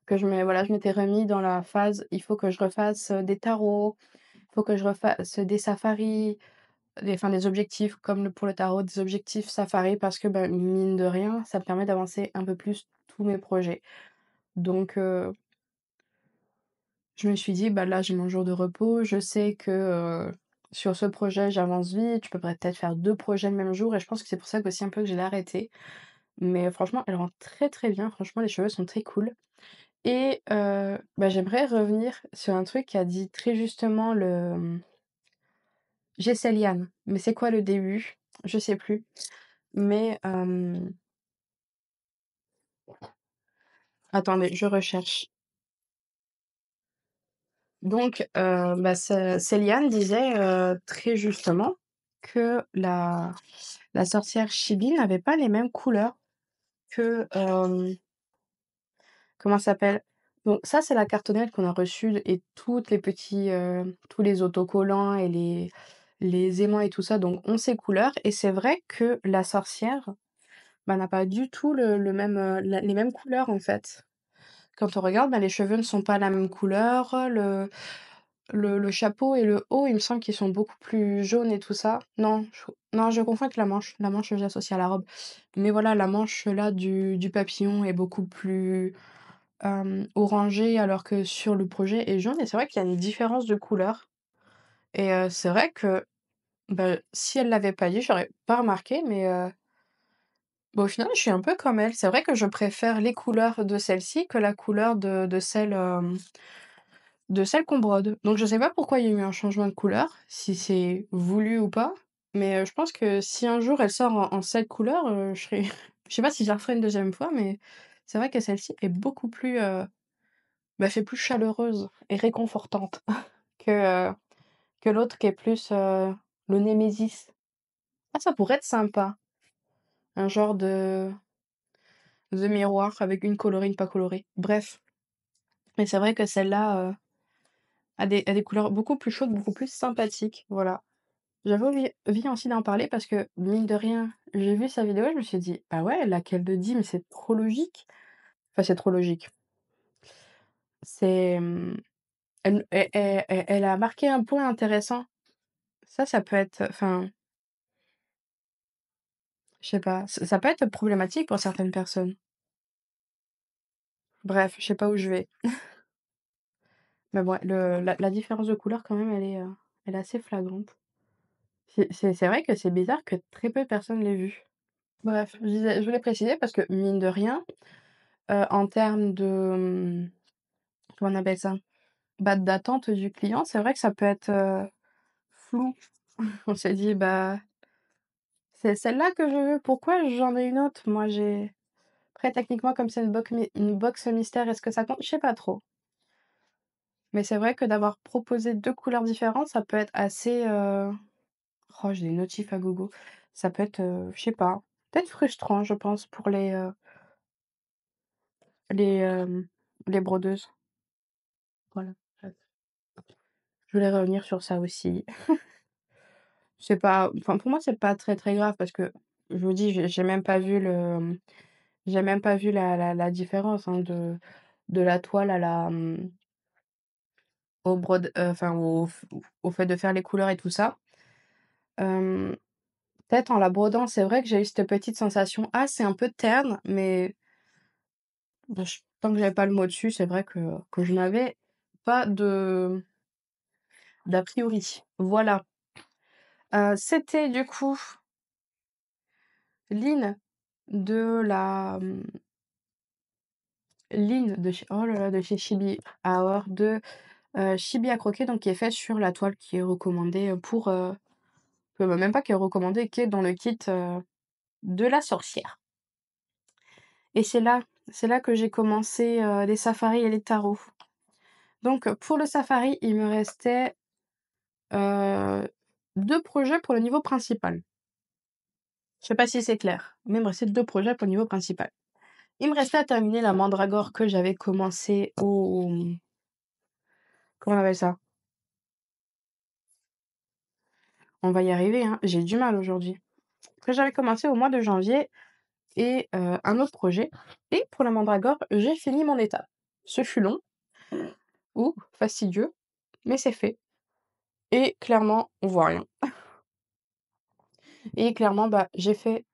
que je m'étais remis dans la phase, il faut que je refasse, des tarots, il faut que je refasse des safaris, des objectifs comme pour le tarot, des objectifs safari parce que, bah, mine de rien, ça me permet d'avancer un peu plus tous mes projets. Donc je me suis dit: «Bah, là, j'ai mon jour de repos, je sais que, sur ce projet, j'avance vite, je peux peut-être faire 2 projets le même jour» et je pense que c'est pour ça qu'aussi un peu que je l'ai arrêté. Mais franchement, elle rend très, très bien, franchement, les cheveux sont très cool et bah, j'aimerais revenir sur un truc qu'a dit très justement Gesseliane, mais c'est quoi le début? Je sais plus, mais attendez, je recherche. Donc bah, Céliane disait, très justement que la sorcière Chibi n'avait pas les mêmes couleurs que, comment ça s'appelle? Donc ça, c'est la cartonnette qu'on a reçue et toutes les petits, tous les autocollants et les aimants et tout ça, donc ont ces couleurs et c'est vrai que la sorcière, bah, n'a pas du tout le même, la les mêmes couleurs, en fait. Quand on regarde, bah, les cheveux ne sont pas la même couleur, le chapeau et le haut, il me semble qu'ils sont beaucoup plus jaunes et tout ça. Non, je confonds avec la manche. La manche, j'associe à la robe. Mais voilà, la manche là du papillon est beaucoup plus, orangée alors que sur le projet est jaune et c'est vrai qu'il y a une différence de couleur et c'est vrai que, bah, si elle l'avait pas dit, j'aurais pas remarqué mais bah, au final, je suis un peu comme elle. C'est vrai que je préfère les couleurs de celle-ci que la couleur de celle qu'on brode. Donc je sais pas pourquoi il y a eu un changement de couleur, si c'est voulu ou pas, mais je pense que si un jour elle sort en cette couleur, je serais je sais pas si je la referai une deuxième fois, mais c'est vrai que celle-ci est beaucoup plus, bah, fait plus chaleureuse et réconfortante que, heu, que l'autre qui est plus, le Némésis. Ah, ça pourrait être sympa, un genre de miroir avec une colorée, une pas colorée. Bref, mais c'est vrai que celle-là, a des couleurs beaucoup plus chaudes, beaucoup plus sympathiques, voilà. J'avais envie aussi d'en parler parce que, mine de rien, j'ai vu sa vidéo, je me suis dit: «Ah ouais, laquelle de dit, mais c'est trop logique». Enfin, c'est trop logique. C'est, elle a marqué un point intéressant. Ça peut être, enfin, je sais pas, ça peut être problématique pour certaines personnes. Bref, je sais pas où je vais. Mais bon, la différence de couleur quand même, elle est assez flagrante. C'est vrai que c'est bizarre que très peu de personnes l'aient vue. Bref, je voulais préciser parce que mine de rien, en termes de, comment on appelle ça? Bah, d'attente du client, c'est vrai que ça peut être, flou. On s'est dit: «Bah, c'est celle-là que je veux, pourquoi j'en ai une autre?» Moi, j'ai après techniquement comme c'est une box mystère, est-ce que ça compte? Je sais pas trop. Mais c'est vrai que d'avoir proposé 2 couleurs différentes, ça peut être assez, oh, j'ai des notifs à gogo. Ça peut être, je sais pas, peut-être frustrant, je pense, pour les, les brodeuses. Voilà. Je voulais revenir sur ça aussi. C'est pas, enfin, pour moi, c'est pas très, très grave parce que je vous dis, j'ai même pas vu j'ai même pas vu la différence, hein, de la toile à au brode enfin, au fait de faire les couleurs et tout ça. Hem, peut-être en la brodant, c'est vrai que j'ai eu cette petite sensation: «Ah, c'est un peu terne», mais bah, tant que j'avais pas le mot dessus, c'est vrai que je n'avais pas d'a priori. Voilà. C'était du coup Line de la, Line de chez oh là là, de chez Chibi Hour de, Chibi à croquer, donc qui est fait sur la toile qui est recommandée, pour, bah, même pas qui est recommandée, qui est dans le kit, de la sorcière et c'est là que j'ai commencé, les safaris et les tarots. Donc, pour le safari, il me restait, heu, 2 projets pour le niveau principal. Je sais pas si c'est clair, mais il me restait 2 projets pour le niveau principal. Il me restait à terminer la mandragore que j'avais commencé au, comment on appelle ça? On va y arriver, hein, j'ai du mal aujourd'hui. Que j'avais commencé au mois de janvier et un autre projet et pour la mandragore, j'ai fini mon étape. Ce fut long ou fastidieux, mais c'est fait et clairement, on voit rien et clairement, bah, j'ai fait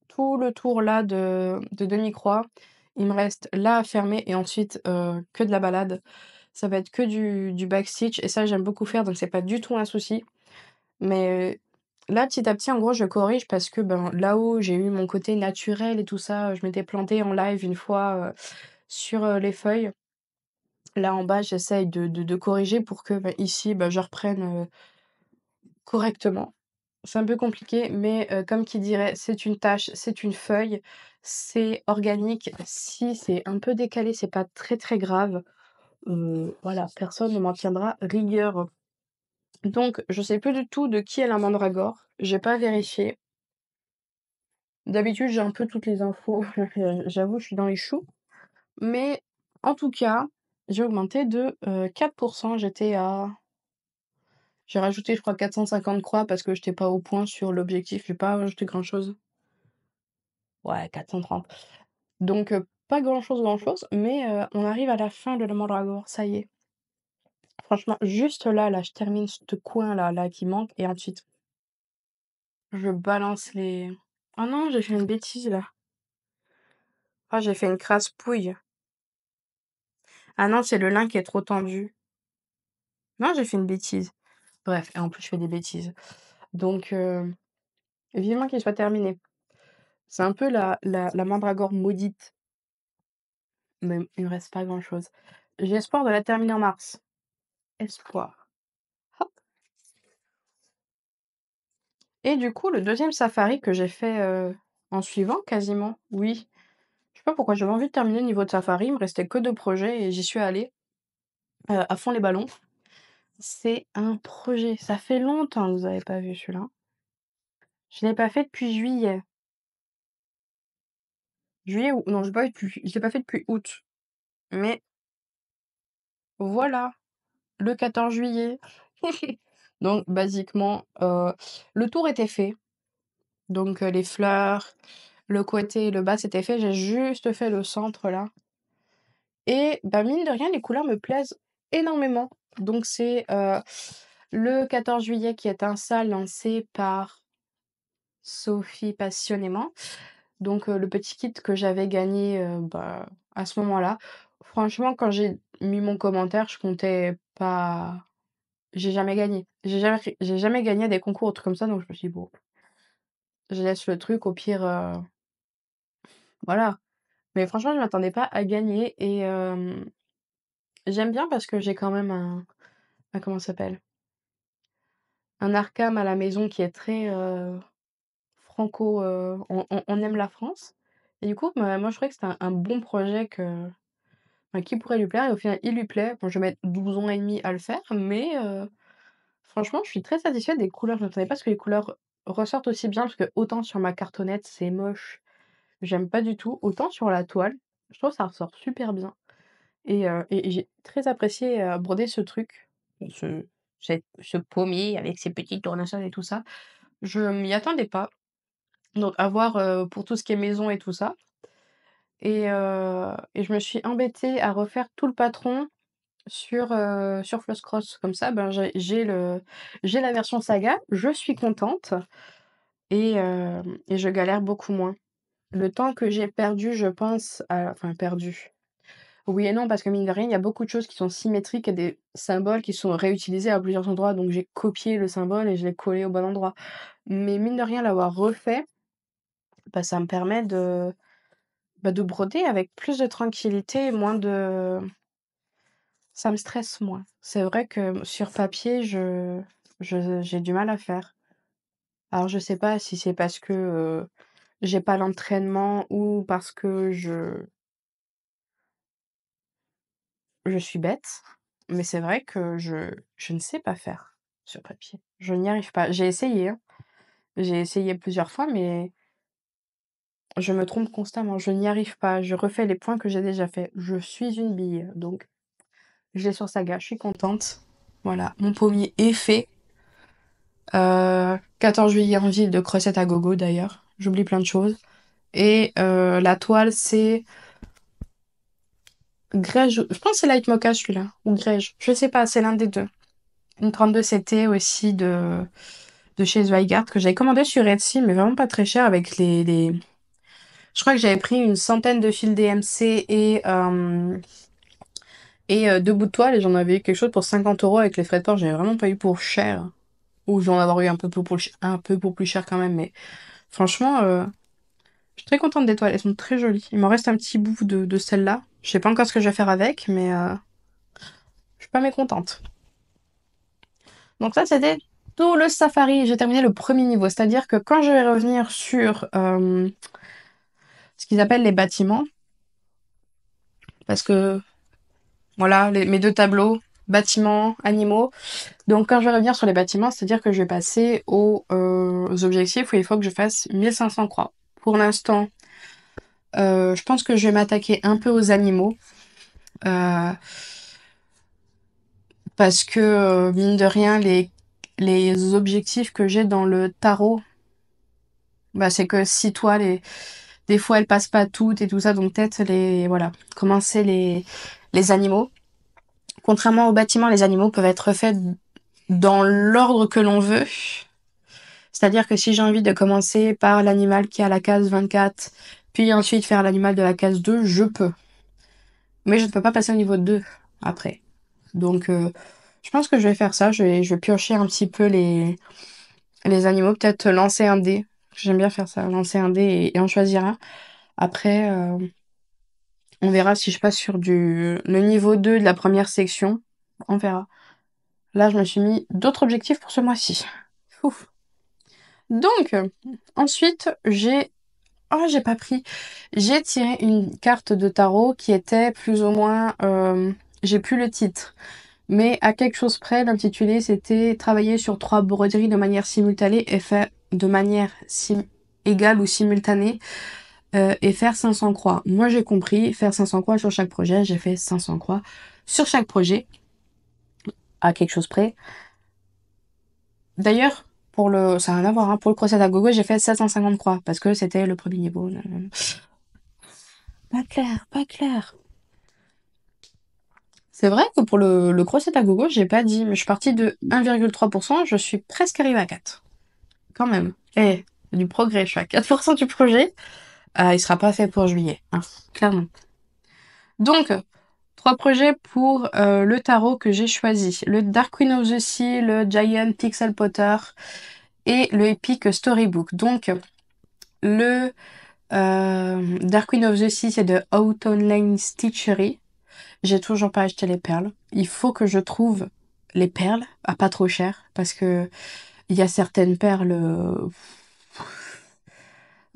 tout le tour là de demi-croix. Il me reste là à fermer et ensuite, que de la balade. Ça va être que du backstitch et ça, j'aime beaucoup faire, donc c'est pas du tout un souci. Mais là, petit à petit, en gros, je corrige parce que, ben, là-haut, j'ai eu mon côté naturel et tout ça, je m'étais plantée en live une fois, sur, les feuilles. Là, en bas, j'essaye de corriger pour que, bah, ici, bah, je reprenne, correctement. C'est un peu compliqué, mais comme qui dirait: «C'est une tâche, c'est une feuille, c'est organique». Si c'est un peu décalé, c'est pas très, très grave. Voilà, personne ne m'en tiendra rigueur. Donc je sais plus du tout de qui est la mandragore, j'ai pas vérifié. D'habitude, j'ai un peu toutes les infos, j'avoue, je suis dans les choux. Mais en tout cas, j'ai augmenté de, 4. J'étais à J'ai rajouté, je crois, 450 croix parce que j'étais pas au point sur l'objectif. J'ai pas rajouté grand-chose. Ouais, 430. Donc, pas grand-chose, grand-chose, mais on arrive à la fin de la mandragore, ça y est. Franchement, juste là, je termine ce coin-là qui manque et ensuite je balance les oh non, j'ai fait une bêtise là. Ah, j'ai fait une crasse-pouille. Ah non, c'est le lin qui est trop tendu. Non, j'ai fait une bêtise. Bref, et en plus je fais des bêtises. Donc, vivement qu'il soit terminé. C'est un peu la mandragore maudite, mais il me reste pas grand-chose. J'ai espoir de la terminer en mars. Espoir. Hop. Et du coup, le deuxième safari que j'ai fait, en suivant quasiment, oui. Je sais pas pourquoi j'avais envie de terminer le niveau de safari, il me restait que 2 projets et j'y suis allée, à fond les ballons. C'est un projet, ça fait longtemps que vous avez pas vu celui-là. Je l'ai pas fait depuis juillet. Juillet ou non, je l'ai pas fait depuis août. Mais voilà, le 14 juillet. Donc basiquement, le tour était fait. Donc, les fleurs, le côté et le bas, c'était fait. J'ai juste fait le centre là et bah, mine de rien, les couleurs me plaisent énormément. Donc c'est, le 14 juillet qui est un salle lancé par Sophie Passionnément. Donc, le petit kit que j'avais gagné, bah, à ce moment-là. Franchement, quand j'ai mis mon commentaire, je comptais pas j'ai jamais gagné. J'ai jamais gagné à des concours ou trucs comme ça, donc je me suis dit: «Bon, je laisse le truc, au pire, voilà». Mais franchement, je m'attendais pas à gagner et j'aime bien parce que j'ai quand même un comment ça s'appelle? Un Arkham à la maison qui est très, franco, on aime la France et du coup, bah, moi je trouvais que c'était un bon projet qui pourrait lui plaire et au final il lui plaît. Bon, je vais mettre 12 ans et demi à le faire, mais franchement je suis très satisfaite des couleurs. Je m'attendais pas à ce que les couleurs ressortent aussi bien parce que autant sur ma cartonnette c'est moche, j'aime pas du tout, autant sur la toile, je trouve que ça ressort super bien. Et j'ai très apprécié, broder ce truc, ce ce pommier avec ses petits tournesols et tout ça. Je m'y attendais pas, donc à voir, pour tout ce qui est maison et tout ça et je me suis embêtée à refaire tout le patron sur Flusscross. Comme ça, ben, j'ai la version saga, je suis contente et je galère beaucoup moins. Le temps que j'ai perdu, je pense à enfin perdu. Oui et non, parce que mine de rien, il y a beaucoup de choses qui sont symétriques et des symboles qui sont réutilisés à plusieurs endroits, donc j'ai copié le symbole et je l'ai collé au bon endroit. Mais mine de rien, l'avoir refait, bah, ça me permet de broder avec plus de tranquillité et moins de ça me stresse moins. C'est vrai que sur papier, j'ai du mal à faire. Alors je sais pas si c'est parce que, j'ai pas l'entraînement ou parce que je suis bête, mais c'est vrai que je ne sais pas faire sur papier. Je n'y arrive pas. J'ai essayé, hein. J'ai essayé plusieurs fois, mais je me trompe constamment. Je n'y arrive pas. Je refais les points que j'ai déjà faits. Je suis une bille, donc je l'ai sur Saga, je suis contente. Voilà, mon pommier est fait. 14 juillet en ville de Crossette à gogo d'ailleurs. J'oublie plein de choses. Et la toile, c'est Grège. Je pense que c'est Light Mocha celui-là. Ou Grège. Je sais pas, c'est l'un des deux. Une 32 CT aussi de chez Zweigart que j'avais commandé sur Etsy, mais vraiment pas très cher avec les... Je crois que j'avais pris une centaine de fils DMC et 2 bouts de toile et j'en avais eu quelque chose pour 50 € avec les frais de port. J'avais vraiment pas eu pour cher. Ou j'en avoir eu un peu pour plus cher quand même, mais franchement, je suis très contente des toiles. Elles sont très jolies. Il m'en reste un petit bout de celle-là. Je sais pas encore ce que je vais faire avec, mais je suis pas mécontente. Donc ça, c'était tout le safari. J'ai terminé le premier niveau, c'est-à-dire que quand je vais revenir sur ce qu'ils appellent les bâtiments, parce que voilà, mes deux tableaux, bâtiments, animaux. Donc quand je vais revenir sur les bâtiments, c'est-à-dire que je vais passer aux objectifs où il faut que je fasse 1500 croix. Pour l'instant, je pense que je vais m'attaquer un peu aux animaux. Parce que, mine de rien, les objectifs que j'ai dans le tarot, bah, c'est que si toi, des fois, elles passent pas toutes et tout ça, donc peut-être voilà, commencer les animaux. Contrairement aux bâtiments, les animaux peuvent être faits dans l'ordre que l'on veut. C'est-à-dire que si j'ai envie de commencer par l'animal qui est à la case 24, puis ensuite faire l'animal de la case 2, je peux. Mais je ne peux pas passer au niveau 2 après. Donc, je pense que je vais faire ça. Je vais piocher un petit peu les animaux. Peut-être lancer un dé. J'aime bien faire ça. Lancer un dé et en choisir un. Après, on verra si je passe sur le niveau 2 de la première section. On verra. Là, je me suis mis d'autres objectifs pour ce mois-ci. Ouf. Donc, ensuite, j'ai pas pris. J'ai tiré une carte de tarot qui était plus ou moins... j'ai plus le titre. Mais à quelque chose près, l'intitulé, c'était travailler sur 3 broderies de manière simultanée et faire de manière égale ou simultanée et faire 500 croix. Moi, j'ai compris, faire 500 croix sur chaque projet. J'ai fait 500 croix sur chaque projet, à quelque chose près. D'ailleurs, ça n'a rien à voir, hein, pour le crochet à gogo, j'ai fait 750 croix parce que c'était le premier niveau. Pas clair, pas clair. C'est vrai que pour le crochet à gogo, j'ai pas dit, mais je suis partie de 1,3%, je suis presque arrivée à 4. Quand même. Eh, du progrès, je suis à 4% du projet. Il sera pas fait pour juillet, hein, clairement. Donc, 3 projets pour le tarot que j'ai choisi. Le Dark Queen of the Sea, le Giant Pixel Potter et le Epic Storybook. Donc, le Dark Queen of the Sea, c'est de Autumn Lane Stitchery. J'ai toujours pas acheté les perles. Il faut que je trouve les perles à pas trop cher parce que il y a certaines perles,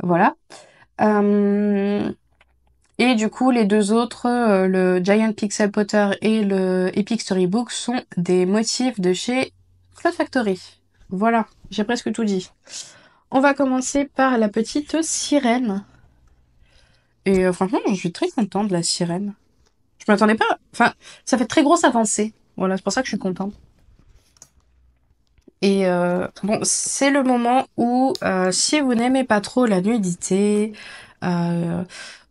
voilà. Et du coup, les deux autres, le Giant Pixel Potter et le Epic Storybook, sont des motifs de chez Cloud Factory. Voilà, j'ai presque tout dit. On va commencer par la petite sirène. Et franchement, je suis très contente de la sirène. Je m'attendais pas... Enfin, ça fait très grosse avancée. Voilà, c'est pour ça que je suis contente. Et bon, c'est le moment où, si vous n'aimez pas trop la nudité,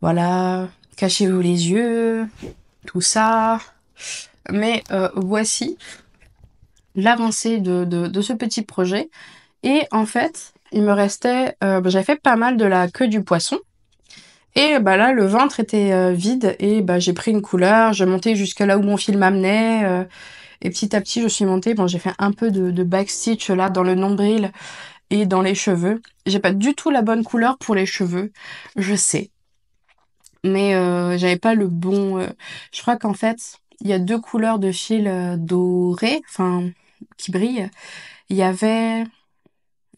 voilà, cachez-vous les yeux, tout ça. Mais voici l'avancée de ce petit projet. Et en fait, il me restait... j'avais fait pas mal de la queue du poisson. Et bah là, le ventre était vide et bah j'ai pris une couleur, j'ai monté jusqu'à là où mon fil m'amenait. Et petit à petit, je suis montée. Bon, j'ai fait un peu de backstitch là dans le nombril et dans les cheveux. J'ai pas du tout la bonne couleur pour les cheveux, je sais. Mais j'avais pas le bon... Je crois qu'en fait, il y a 2 couleurs de fil doré, enfin, qui brillent. Il y avait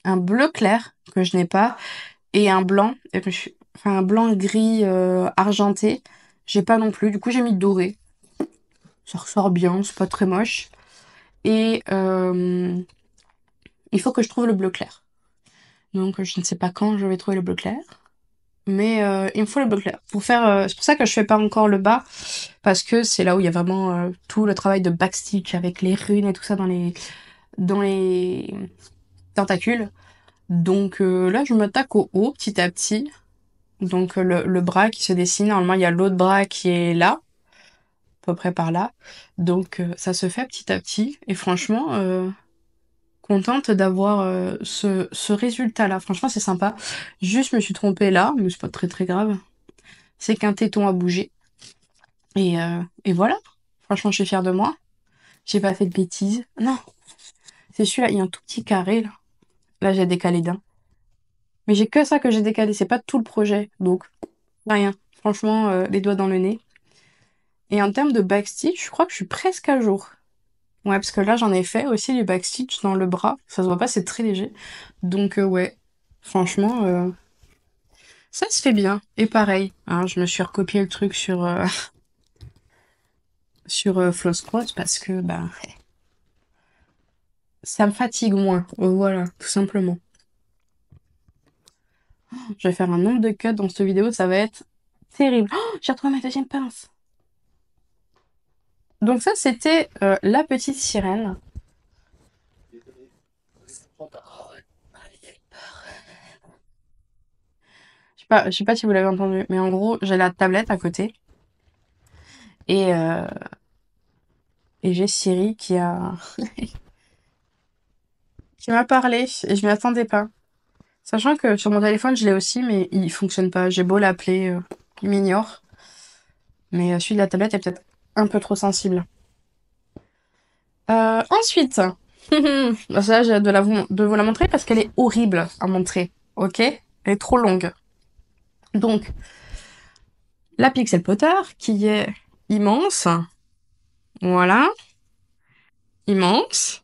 un bleu clair, que je n'ai pas, et un blanc, enfin un blanc gris argenté. J'ai pas non plus, du coup j'ai mis doré. Ça ressort bien, c'est pas très moche. Et il faut que je trouve le bleu clair. Donc je ne sais pas quand je vais trouver le bleu clair. Mais il me faut le bleu clair. C'est pour ça que je fais pas encore le bas. Parce que c'est là où il y a vraiment tout le travail de backstitch avec les runes et tout ça dans les tentacules. Donc là je m'attaque au haut petit à petit. Donc le bras qui se dessine. Normalement il y a l'autre bras qui est là. À peu près par là. Donc ça se fait petit à petit. Et franchement... contente d'avoir ce résultat-là. Franchement, c'est sympa. Juste, je me suis trompée là, mais c'est pas très très grave. C'est qu'un téton a bougé. Et voilà. Franchement, je suis fière de moi. J'ai pas fait de bêtises. Non, c'est celui-là. Il y a un tout petit carré là. Là, j'ai décalé d'un. Mais j'ai que ça que j'ai décalé. C'est pas tout le projet. Donc, rien. Franchement, les doigts dans le nez. Et en termes de backstitch, je crois que je suis presque à jour. Ouais, parce que là, j'en ai fait aussi du backstitch dans le bras. Ça se voit pas, c'est très léger. Donc, ouais. Franchement, ça se fait bien. Et pareil, hein, je me suis recopié le truc sur, sur Flossquote parce que bah, ça me fatigue moins. Voilà, tout simplement. Je vais faire un nombre de cuts dans cette vidéo, ça va être terrible. Oh, j'ai retrouvé ma deuxième pince. Donc ça, c'était la petite sirène. je sais pas si vous l'avez entendu, mais en gros, j'ai la tablette à côté et, euh, et j'ai Siri qui m'a parlé et je m'y attendais pas. Sachant que sur mon téléphone, je l'ai aussi, mais il fonctionne pas. J'ai beau l'appeler, il m'ignore. Mais celui de la tablette est peut-être un peu trop sensible. Ensuite, bah, ça, j'ai hâte de vous la montrer parce qu'elle est horrible à montrer. Ok? Elle est trop longue. Donc, la Pixel Potter qui est immense. Voilà. Immense.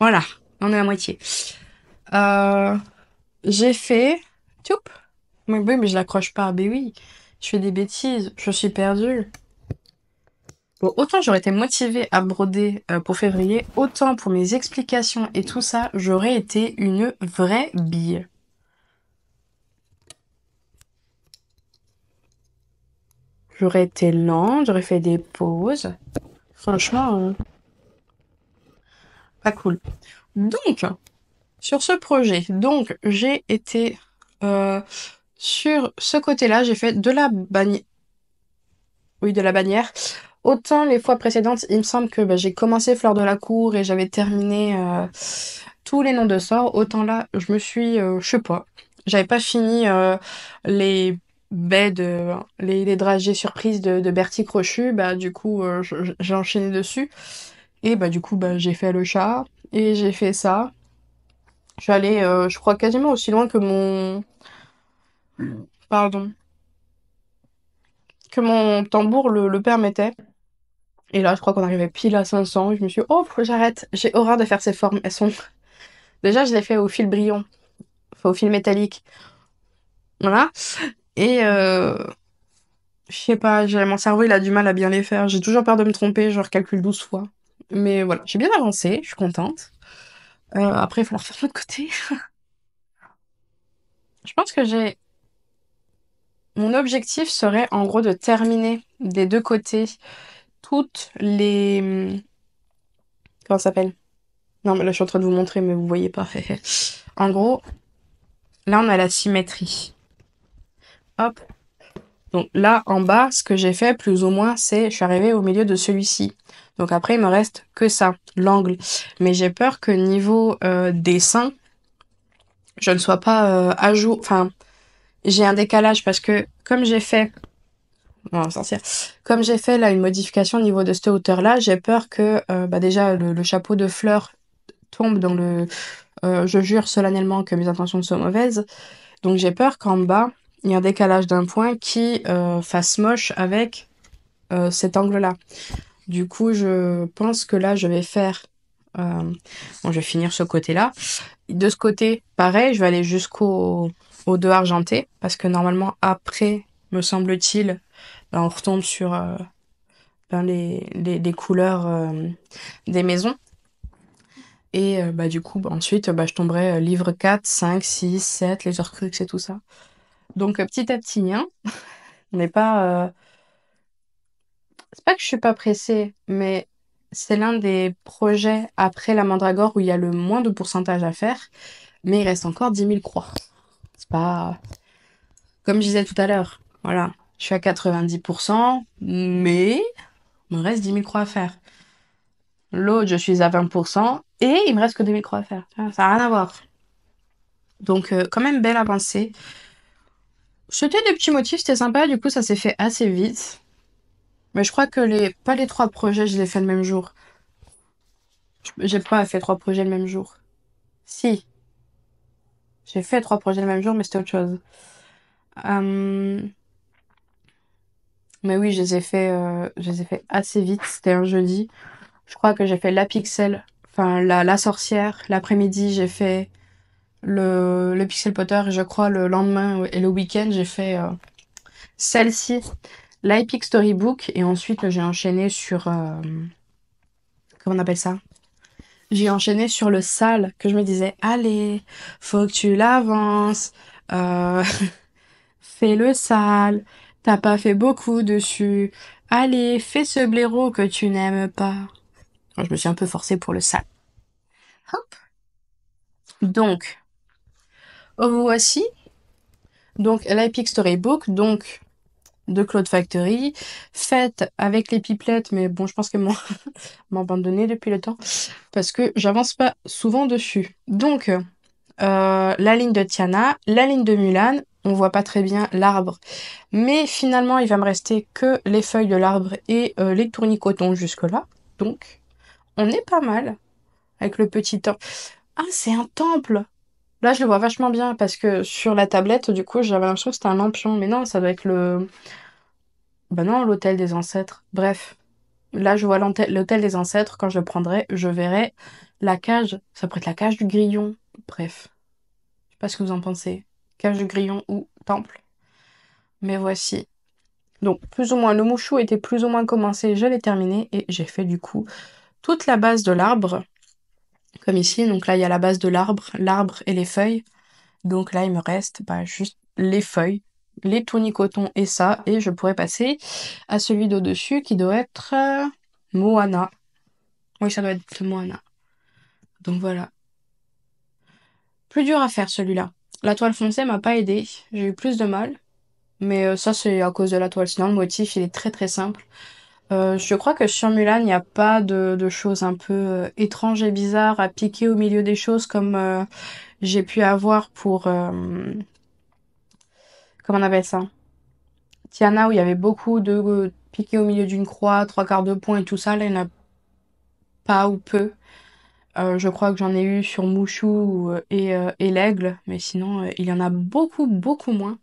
Voilà. On est à moitié. Euh, j'ai fait. Tchoup. Mais oui, mais je l'accroche pas. Mais oui. Je fais des bêtises. Je suis perdue. Bon, autant j'aurais été motivée à broder pour février, autant pour mes explications et tout ça, j'aurais été une vraie bille. J'aurais été lente, j'aurais fait des pauses. Franchement, pas cool. Donc, sur ce projet, donc j'ai été sur ce côté-là, j'ai fait de la bannière. Oui, de la bannière. Autant les fois précédentes, il me semble que bah, j'ai commencé Fleur de la Cour et j'avais terminé tous les noms de sorts. Autant là, je me suis, je sais pas, j'avais pas fini les baies de, les dragées surprises de Bertie Crochu. Bah du coup, j'ai enchaîné dessus. Et bah du coup, bah j'ai fait le chat et j'ai fait ça. Je suis allée, je crois quasiment aussi loin que pardon, que mon tambour le permettait. Et là, je crois qu'on arrivait pile à 500. Je me suis dit, oh, faut que j'arrête. J'ai horreur de faire ces formes. Elles sont. Déjà, je les fais au fil brillant, enfin, au fil métallique. Voilà. Et je sais pas, mon cerveau, il a du mal à bien les faire. J'ai toujours peur de me tromper, je recalcule 12 fois. Mais voilà, j'ai bien avancé, je suis contente. Après, il faut leur faire de l'autre côté. Je pense que j'ai. Mon objectif serait en gros de terminer des deux côtés toutes les. Comment ça s'appelle? Non, mais là, je suis en train de vous montrer, mais vous voyez pas. En gros, là, on a la symétrie. Hop. Donc là, en bas, ce que j'ai fait, plus ou moins, c'est je suis arrivée au milieu de celui-ci. Donc après, il me reste que ça, l'angle. Mais j'ai peur que niveau dessin, je ne sois pas à jour. Enfin, j'ai un décalage parce que comme j'ai fait. Non, sorcière. Comme j'ai fait là une modification au niveau de cette hauteur-là, j'ai peur que bah, déjà le chapeau de fleurs tombe dans le. Je jure solennellement que mes intentions sont mauvaises. Donc j'ai peur qu'en bas, il y ait un décalage d'un point qui fasse moche avec cet angle-là. Du coup, je pense que là, je vais faire. Bon, je vais finir ce côté-là. De ce côté, pareil, je vais aller jusqu'au 2 argenté, parce que normalement, après, me semble-t-il, ben, on retombe sur ben, les couleurs des maisons. Et bah, du coup, bah, ensuite, bah, je tomberai livre 4, 5, 6, 7, les Horcruxes et tout ça. Donc, petit à petit, hein, on n'est pas. C'est pas que je suis pas pressée, mais c'est l'un des projets après la Mandragore où il y a le moins de pourcentage à faire, mais il reste encore 10 000 croix. C'est pas. Comme je disais tout à l'heure, voilà, je suis à 90%, mais il me reste 10 000 croix à faire. L'autre, je suis à 20%, et il me reste que 2000 croix à faire. Ça n'a rien à voir. Donc, quand même, belle avancée. C'était des petits motifs, c'était sympa, du coup, ça s'est fait assez vite. Mais je crois que pas les 3 projets, je les ai fait le même jour. J'ai pas fait 3 projets le même jour. Si, j'ai fait 3 projets le même jour, mais c'était autre chose. Euh, Mais oui, je les ai fait assez vite. C'était un jeudi. Je crois que j'ai fait la Pixel, enfin la sorcière. L'après-midi, j'ai fait le Pixel Potter. Et je crois le lendemain et le week-end, j'ai fait celle-ci, la Epic Storybook. Et ensuite, j'ai enchaîné sur... comment on appelle ça? J'ai enchaîné sur le sale que je me disais, allez, faut que tu l'avances. Euh, Fais le sale. T'as pas fait beaucoup dessus. Allez, fais ce blaireau que tu n'aimes pas. Je me suis un peu forcée pour le sale. Hop. Donc, voici Donc l'Epic Storybook, donc de Cloud Factory, faite avec les pipelettes, mais bon, je pense qu'elles m'ont abandonné depuis le temps, parce que j'avance pas souvent dessus. Donc, la ligne de Tiana, la ligne de Mulan, on voit pas très bien l'arbre, mais finalement, il va me rester que les feuilles de l'arbre et les tournicotons jusque-là. Donc, on est pas mal avec le petit temple. Ah, c'est un temple! Là, je le vois vachement bien parce que sur la tablette, du coup, j'avais l'impression que c'était un lampion, mais non, ça doit être le... Bah non, l'hôtel des ancêtres. Bref, là, je vois l'hôtel des ancêtres. Quand je le prendrai, je verrai la cage. Ça pourrait être la cage du grillon. Bref, je sais pas ce que vous en pensez. Cage du grillon ou temple. Mais voici. Donc, plus ou moins, le mouchou était plus ou moins commencé. Je l'ai terminé et j'ai fait du coup toute la base de l'arbre. Comme ici. Donc là, il y a la base de l'arbre et les feuilles. Donc là, il me reste juste les feuilles, les tournicotons et ça. Et je pourrais passer à celui d'au-dessus qui doit être Moana. Oui, ça doit être Moana. Donc voilà. Plus dur à faire celui-là. La toile foncée m'a pas aidé. J'ai eu plus de mal. Mais ça, c'est à cause de la toile. Sinon, le motif, il est très très simple. Je crois que sur Mulan, il n'y a pas de choses un peu étranges et bizarres à piquer au milieu des choses comme j'ai pu avoir pour... comment on appelle ça? Tiana, où il y avait beaucoup de piqués au milieu d'une croix, trois quarts de point et tout ça. Là, il n'y en a pas ou peu. Je crois que j'en ai eu sur Mouchou et l'aigle, mais sinon, il y en a beaucoup, beaucoup moins.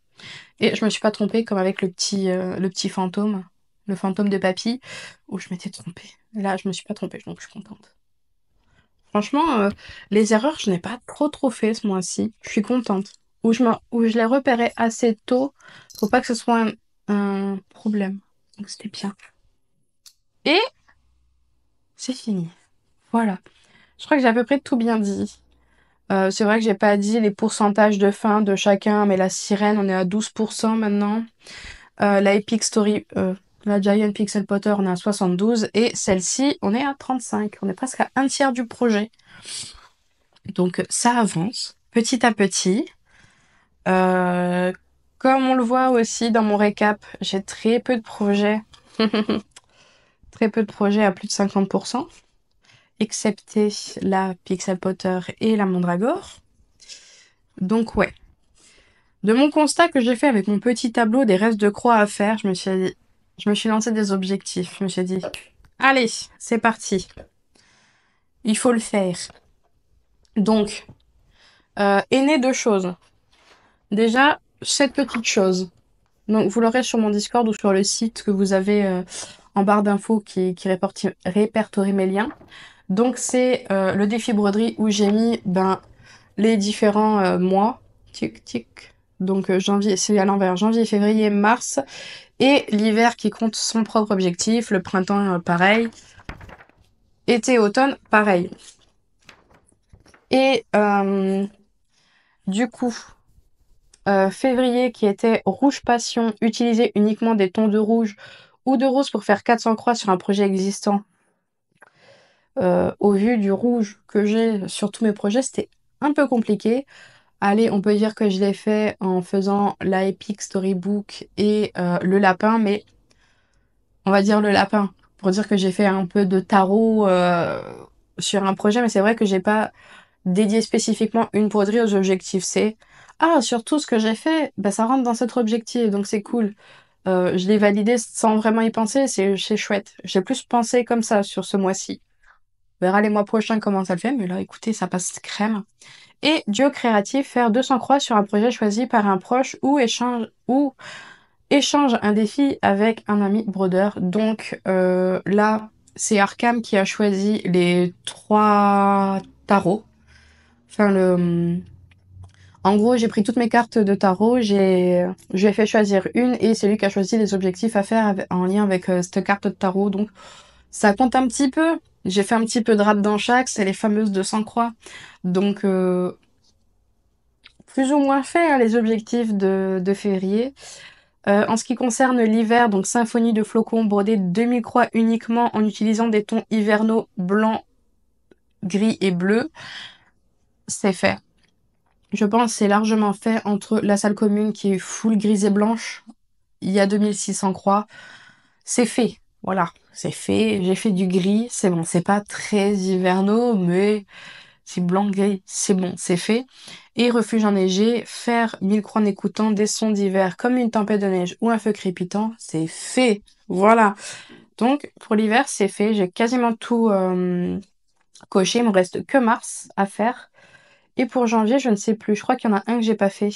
Et je me suis pas trompée comme avec le petit fantôme, le fantôme de papy, où je m'étais trompée. Là, je me suis pas trompée, donc je suis contente. Franchement, les erreurs, je n'ai pas trop fait ce mois-ci. Je suis contente. Où je les repérais assez tôt, faut pas que ce soit un problème. Donc c'était bien. Et c'est fini. Voilà. Je crois que j'ai à peu près tout bien dit. C'est vrai que j'ai pas dit les pourcentages de fin de chacun, mais la sirène, on est à 12% maintenant. La Epic Story, la Giant Pixel Potter, on est à 72. Et celle-ci, on est à 35. On est presque à un tiers du projet. Donc ça avance, petit à petit. Euh, Comme on le voit aussi dans mon récap, j'ai très peu de projets. Très peu de projets à plus de 50%. Excepté la Pixel Potter et la Mandragore. Donc ouais. De mon constat que j'ai fait avec mon petit tableau des restes de croix à faire, je me suis lancé des objectifs. Je me suis dit, allez, c'est parti. Il faut le faire. Donc, est né deux choses. Déjà, cette petite chose. Donc, vous l'aurez sur mon Discord ou sur le site que vous avez en barre d'infos qui répertorie mes liens. Donc, c'est le défi broderie où j'ai mis les différents mois. Tic, tic. Donc, janvier, c'est à l'envers. Janvier, février, mars. Et l'hiver qui compte son propre objectif. Le printemps, pareil. Été, automne, pareil. Et du coup, février qui était rouge passion, utiliser uniquement des tons de rouge ou de rose pour faire 400 croix sur un projet existant. Au vu du rouge que j'ai sur tous mes projets, c'était un peu compliqué. Allez, on peut dire que je l'ai fait en faisant la Epic Storybook et le lapin, mais on va dire le lapin pour dire que j'ai fait un peu de tarot sur un projet, mais c'est vrai que j'ai pas dédié spécifiquement une broderie aux objectifs. C'est sur tout ce que j'ai fait, ça rentre dans cet objectif, donc c'est cool. Je l'ai validé sans vraiment y penser, c'est chouette. J'ai plus pensé comme ça sur ce mois-ci. On verra les mois prochains comment ça le fait, mais là, écoutez, ça passe crème. Et duo créatif, faire 200 croix sur un projet choisi par un proche ou échange un défi avec un ami brodeur. Donc là, c'est Arkham qui a choisi les 3 tarots. Enfin, en gros, j'ai pris toutes mes cartes de tarot, je lui ai fait choisir une et c'est lui qui a choisi les objectifs à faire en lien avec cette carte de tarot. Donc, ça compte un petit peu. J'ai fait un petit peu de rap dans chaque, c'est les fameuses 200 croix. Donc, plus ou moins fait, hein, les objectifs de février. En ce qui concerne l'hiver, donc symphonie de flocons brodés demi-croix uniquement en utilisant des tons hivernaux blanc, gris et bleu, c'est fait. Je pense c'est largement fait entre la salle commune qui est full grise et blanche. Il y a 2600 croix. C'est fait. Voilà, c'est fait. J'ai fait du gris. C'est bon. C'est pas très hivernaux, mais c'est blanc, gris. C'est bon, c'est fait. Et refuge enneigé, faire 1000 croix en écoutant des sons d'hiver comme une tempête de neige ou un feu crépitant. C'est fait. Voilà. Donc, pour l'hiver, c'est fait. J'ai quasiment tout coché. Il me reste que mars à faire. Et pour janvier, je ne sais plus. Je crois qu'il y en a un que j'ai pas fait.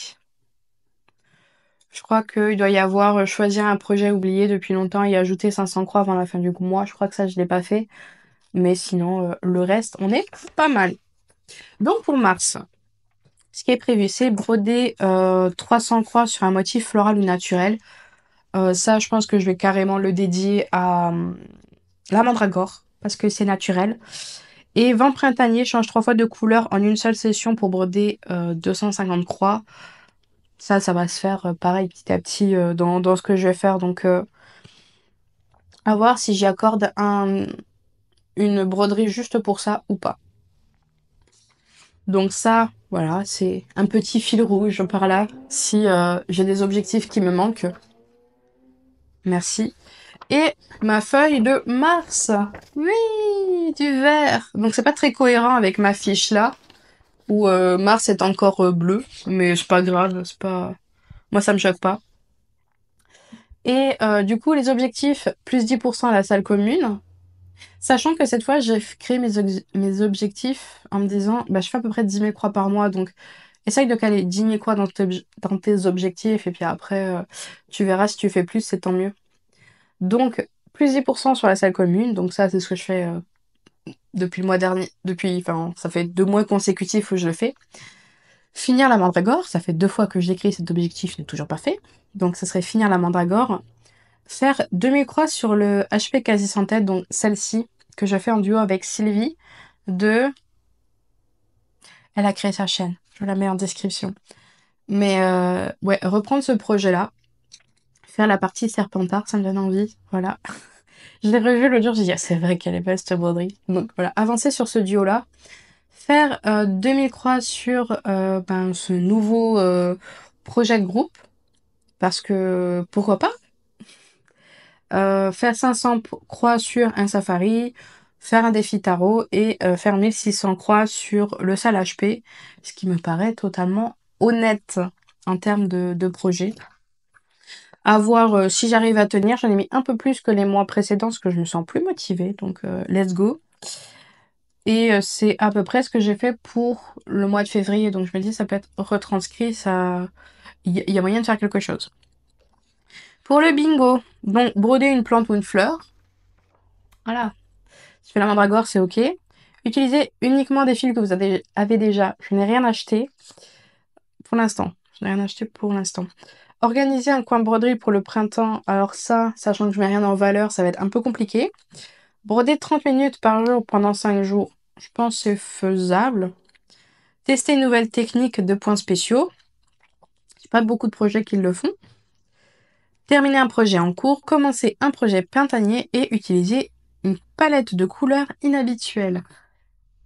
Je crois qu'il doit y avoir choisir un projet oublié depuis longtemps et ajouter 500 croix avant la fin du mois. Je crois que ça, je l'ai pas fait. Mais sinon, le reste, on est pas mal. Donc pour mars, ce qui est prévu, c'est broder 300 croix sur un motif floral ou naturel. Ça, je pense que je vais carrément le dédier à la mandragore parce que c'est naturel. Et 20 printaniers change 3 fois de couleur en une seule session pour broder 250 croix. Ça va se faire pareil petit à petit dans ce que je vais faire. Donc, à voir si j'y accorde une broderie juste pour ça ou pas. Donc ça, voilà, c'est un petit fil rouge par là. Si j'ai des objectifs qui me manquent. Merci. Et ma feuille de mars. Oui, du vert. Donc c'est pas très cohérent avec ma fiche là, où mars est encore bleu. Mais c'est pas grave, c'est pas... Moi, ça me choque pas. Et du coup, les objectifs, plus 10% à la salle commune. Sachant que cette fois, j'ai créé mes objectifs en me disant, bah, je fais à peu près 10 000 croix par mois, donc essaye de caler 10 000 croix dans tes objectifs, et puis après, tu verras si tu fais plus, c'est tant mieux. Donc, plus 10% sur la salle commune, donc ça, c'est ce que je fais depuis le mois dernier, enfin, ça fait 2 mois consécutifs où je le fais. Finir la mandragore, ça fait 2 fois que j'écris cet objectif, il n'est toujours pas fait. Donc, ça serait finir la mandragore. Faire 2000 croix sur le HP quasi sans tête, donc celle-ci, que je fais en duo avec Sylvie, de... Elle a créé sa chaîne, je la mets en description. Mais ouais, reprendre ce projet-là, faire la partie Serpentard, ça me donne envie, voilà. Je l'ai revu l'autre jour, j'ai dit, ah, c'est vrai qu'elle est belle cette broderie. Donc voilà, avancer sur ce duo-là, faire 2000 croix sur ce nouveau projet de groupe, parce que pourquoi pas. Faire 500 croix sur un safari, faire un défi tarot et faire 1600 croix sur le sale HP, ce qui me paraît totalement honnête en termes de projet. À voir si j'arrive à tenir. J'en ai mis un peu plus que les mois précédents parce que je me sens plus motivée, donc let's go. Et c'est à peu près ce que j'ai fait pour le mois de février, donc je me dis ça peut être retranscrit, ça... Il y a moyen de faire quelque chose. Pour le bingo, donc broder une plante ou une fleur. Voilà. Si tu fais la mandragore, c'est ok. Utilisez uniquement des fils que vous avez déjà. Je n'ai rien acheté pour l'instant. Je n'ai rien acheté pour l'instant. Organiser un coin broderie pour le printemps. Alors ça, sachant que je mets rien en valeur, ça va être un peu compliqué. Broder 30 minutes par jour pendant 5 jours. Je pense que c'est faisable. Tester une nouvelle technique de points spéciaux. J'ai pas beaucoup de projets qui le font. Terminer un projet en cours. Commencer un projet printanier et utiliser une palette de couleurs inhabituelles.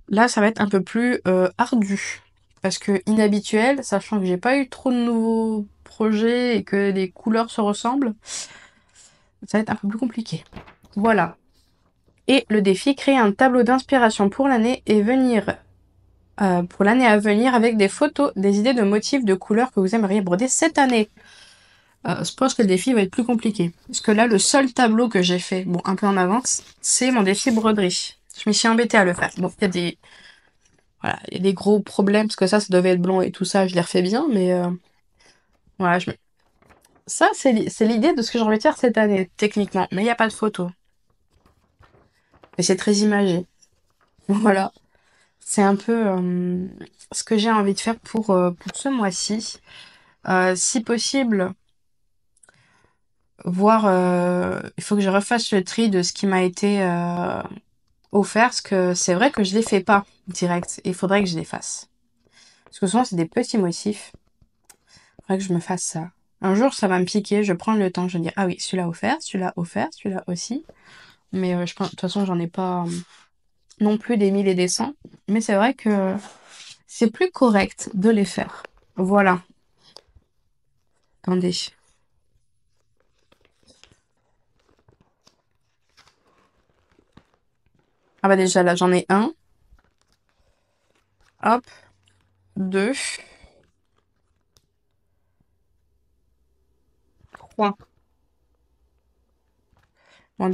Là, ça va être un peu plus ardu. Parce que inhabituel, sachant que j'ai pas eu trop de nouveaux projets et que les couleurs se ressemblent, ça va être un peu plus compliqué. Voilà. Et le défi, créer un tableau d'inspiration pour l'année et venir pour l'année à venir avec des photos, des idées de motifs, de couleurs que vous aimeriez broder cette année. Je pense que le défi va être plus compliqué. Parce que là, le seul tableau que j'ai fait, bon, un peu en avance, c'est mon défi broderie. Je me suis embêtée à le faire. Bon, il y a des... Voilà, il y a des gros problèmes, parce que ça devait être blanc et tout ça, je l'ai refait bien, mais voilà, ça, c'est l'idée de ce que j'ai envie de faire cette année, techniquement, mais il n'y a pas de photo. Et c'est très imagé. Voilà, c'est un peu ce que j'ai envie de faire pour ce mois-ci. Si possible, voir, il faut que je refasse le tri de ce qui m'a été offert, parce que c'est vrai que je les fais pas direct, et il faudrait que je les fasse. Parce que souvent, c'est des petits motifs. Il faudrait que je me fasse ça. Un jour, ça va me piquer, je prends le temps, je vais dire, ah oui, celui-là offert, celui-là offert, celui-là aussi. Mais je pense, de toute façon, j'en ai pas non plus des 1000 et des 100. Mais c'est vrai que c'est plus correct de les faire. Voilà. Attendez. Ah bah déjà là, j'en ai un. Hop. 2. 3. Bon,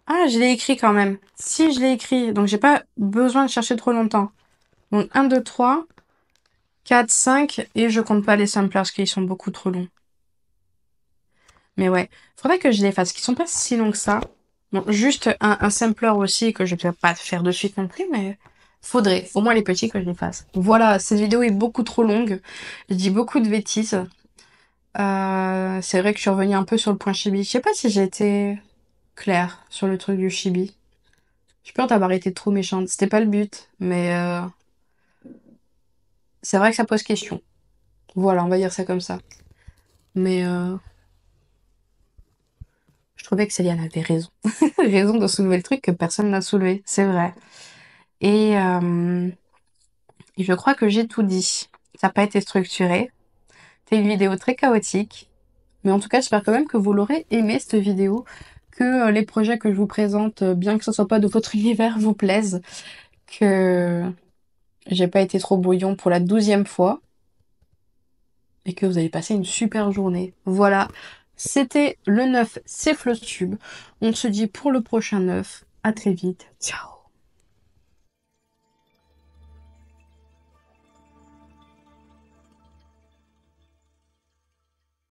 ah, je l'ai écrit quand même. Si, je l'ai écrit. Donc, j'ai pas besoin de chercher trop longtemps. Donc, 1, 2, 3, 4, 5. Et je compte pas les samplers parce qu'ils sont beaucoup trop longs. Mais ouais. Faudrait que je les fasse. Qu'ils sont pas si longs que ça. Bon, juste un sampler aussi que je vais pas faire de suite non plus, mais faudrait. Au moins les petits que je les fasse. Voilà, cette vidéo est beaucoup trop longue. Je dis beaucoup de bêtises. C'est vrai que je suis revenue un peu sur le point chibi. Je sais pas si j'ai été claire sur le truc du chibi. Je pense avoir été trop méchante. C'était pas le but, mais c'est vrai que ça pose question. Voilà, on va dire ça comme ça. Mais je trouvais que Céliane avait raison. Raison de soulever le truc que personne n'a soulevé, c'est vrai. Et je crois que j'ai tout dit. Ça n'a pas été structuré. C'est une vidéo très chaotique. Mais en tout cas, j'espère quand même que vous l'aurez aimé, cette vidéo. Que les projets que je vous présente, bien que ce soit pas de votre univers, vous plaisent. Que j'ai pas été trop brouillon pour la 12e fois. Et que vous allez passer une super journée. Voilà, c'était le 9, c'est Flosstube. On se dit pour le prochain 9. À très vite. Ciao.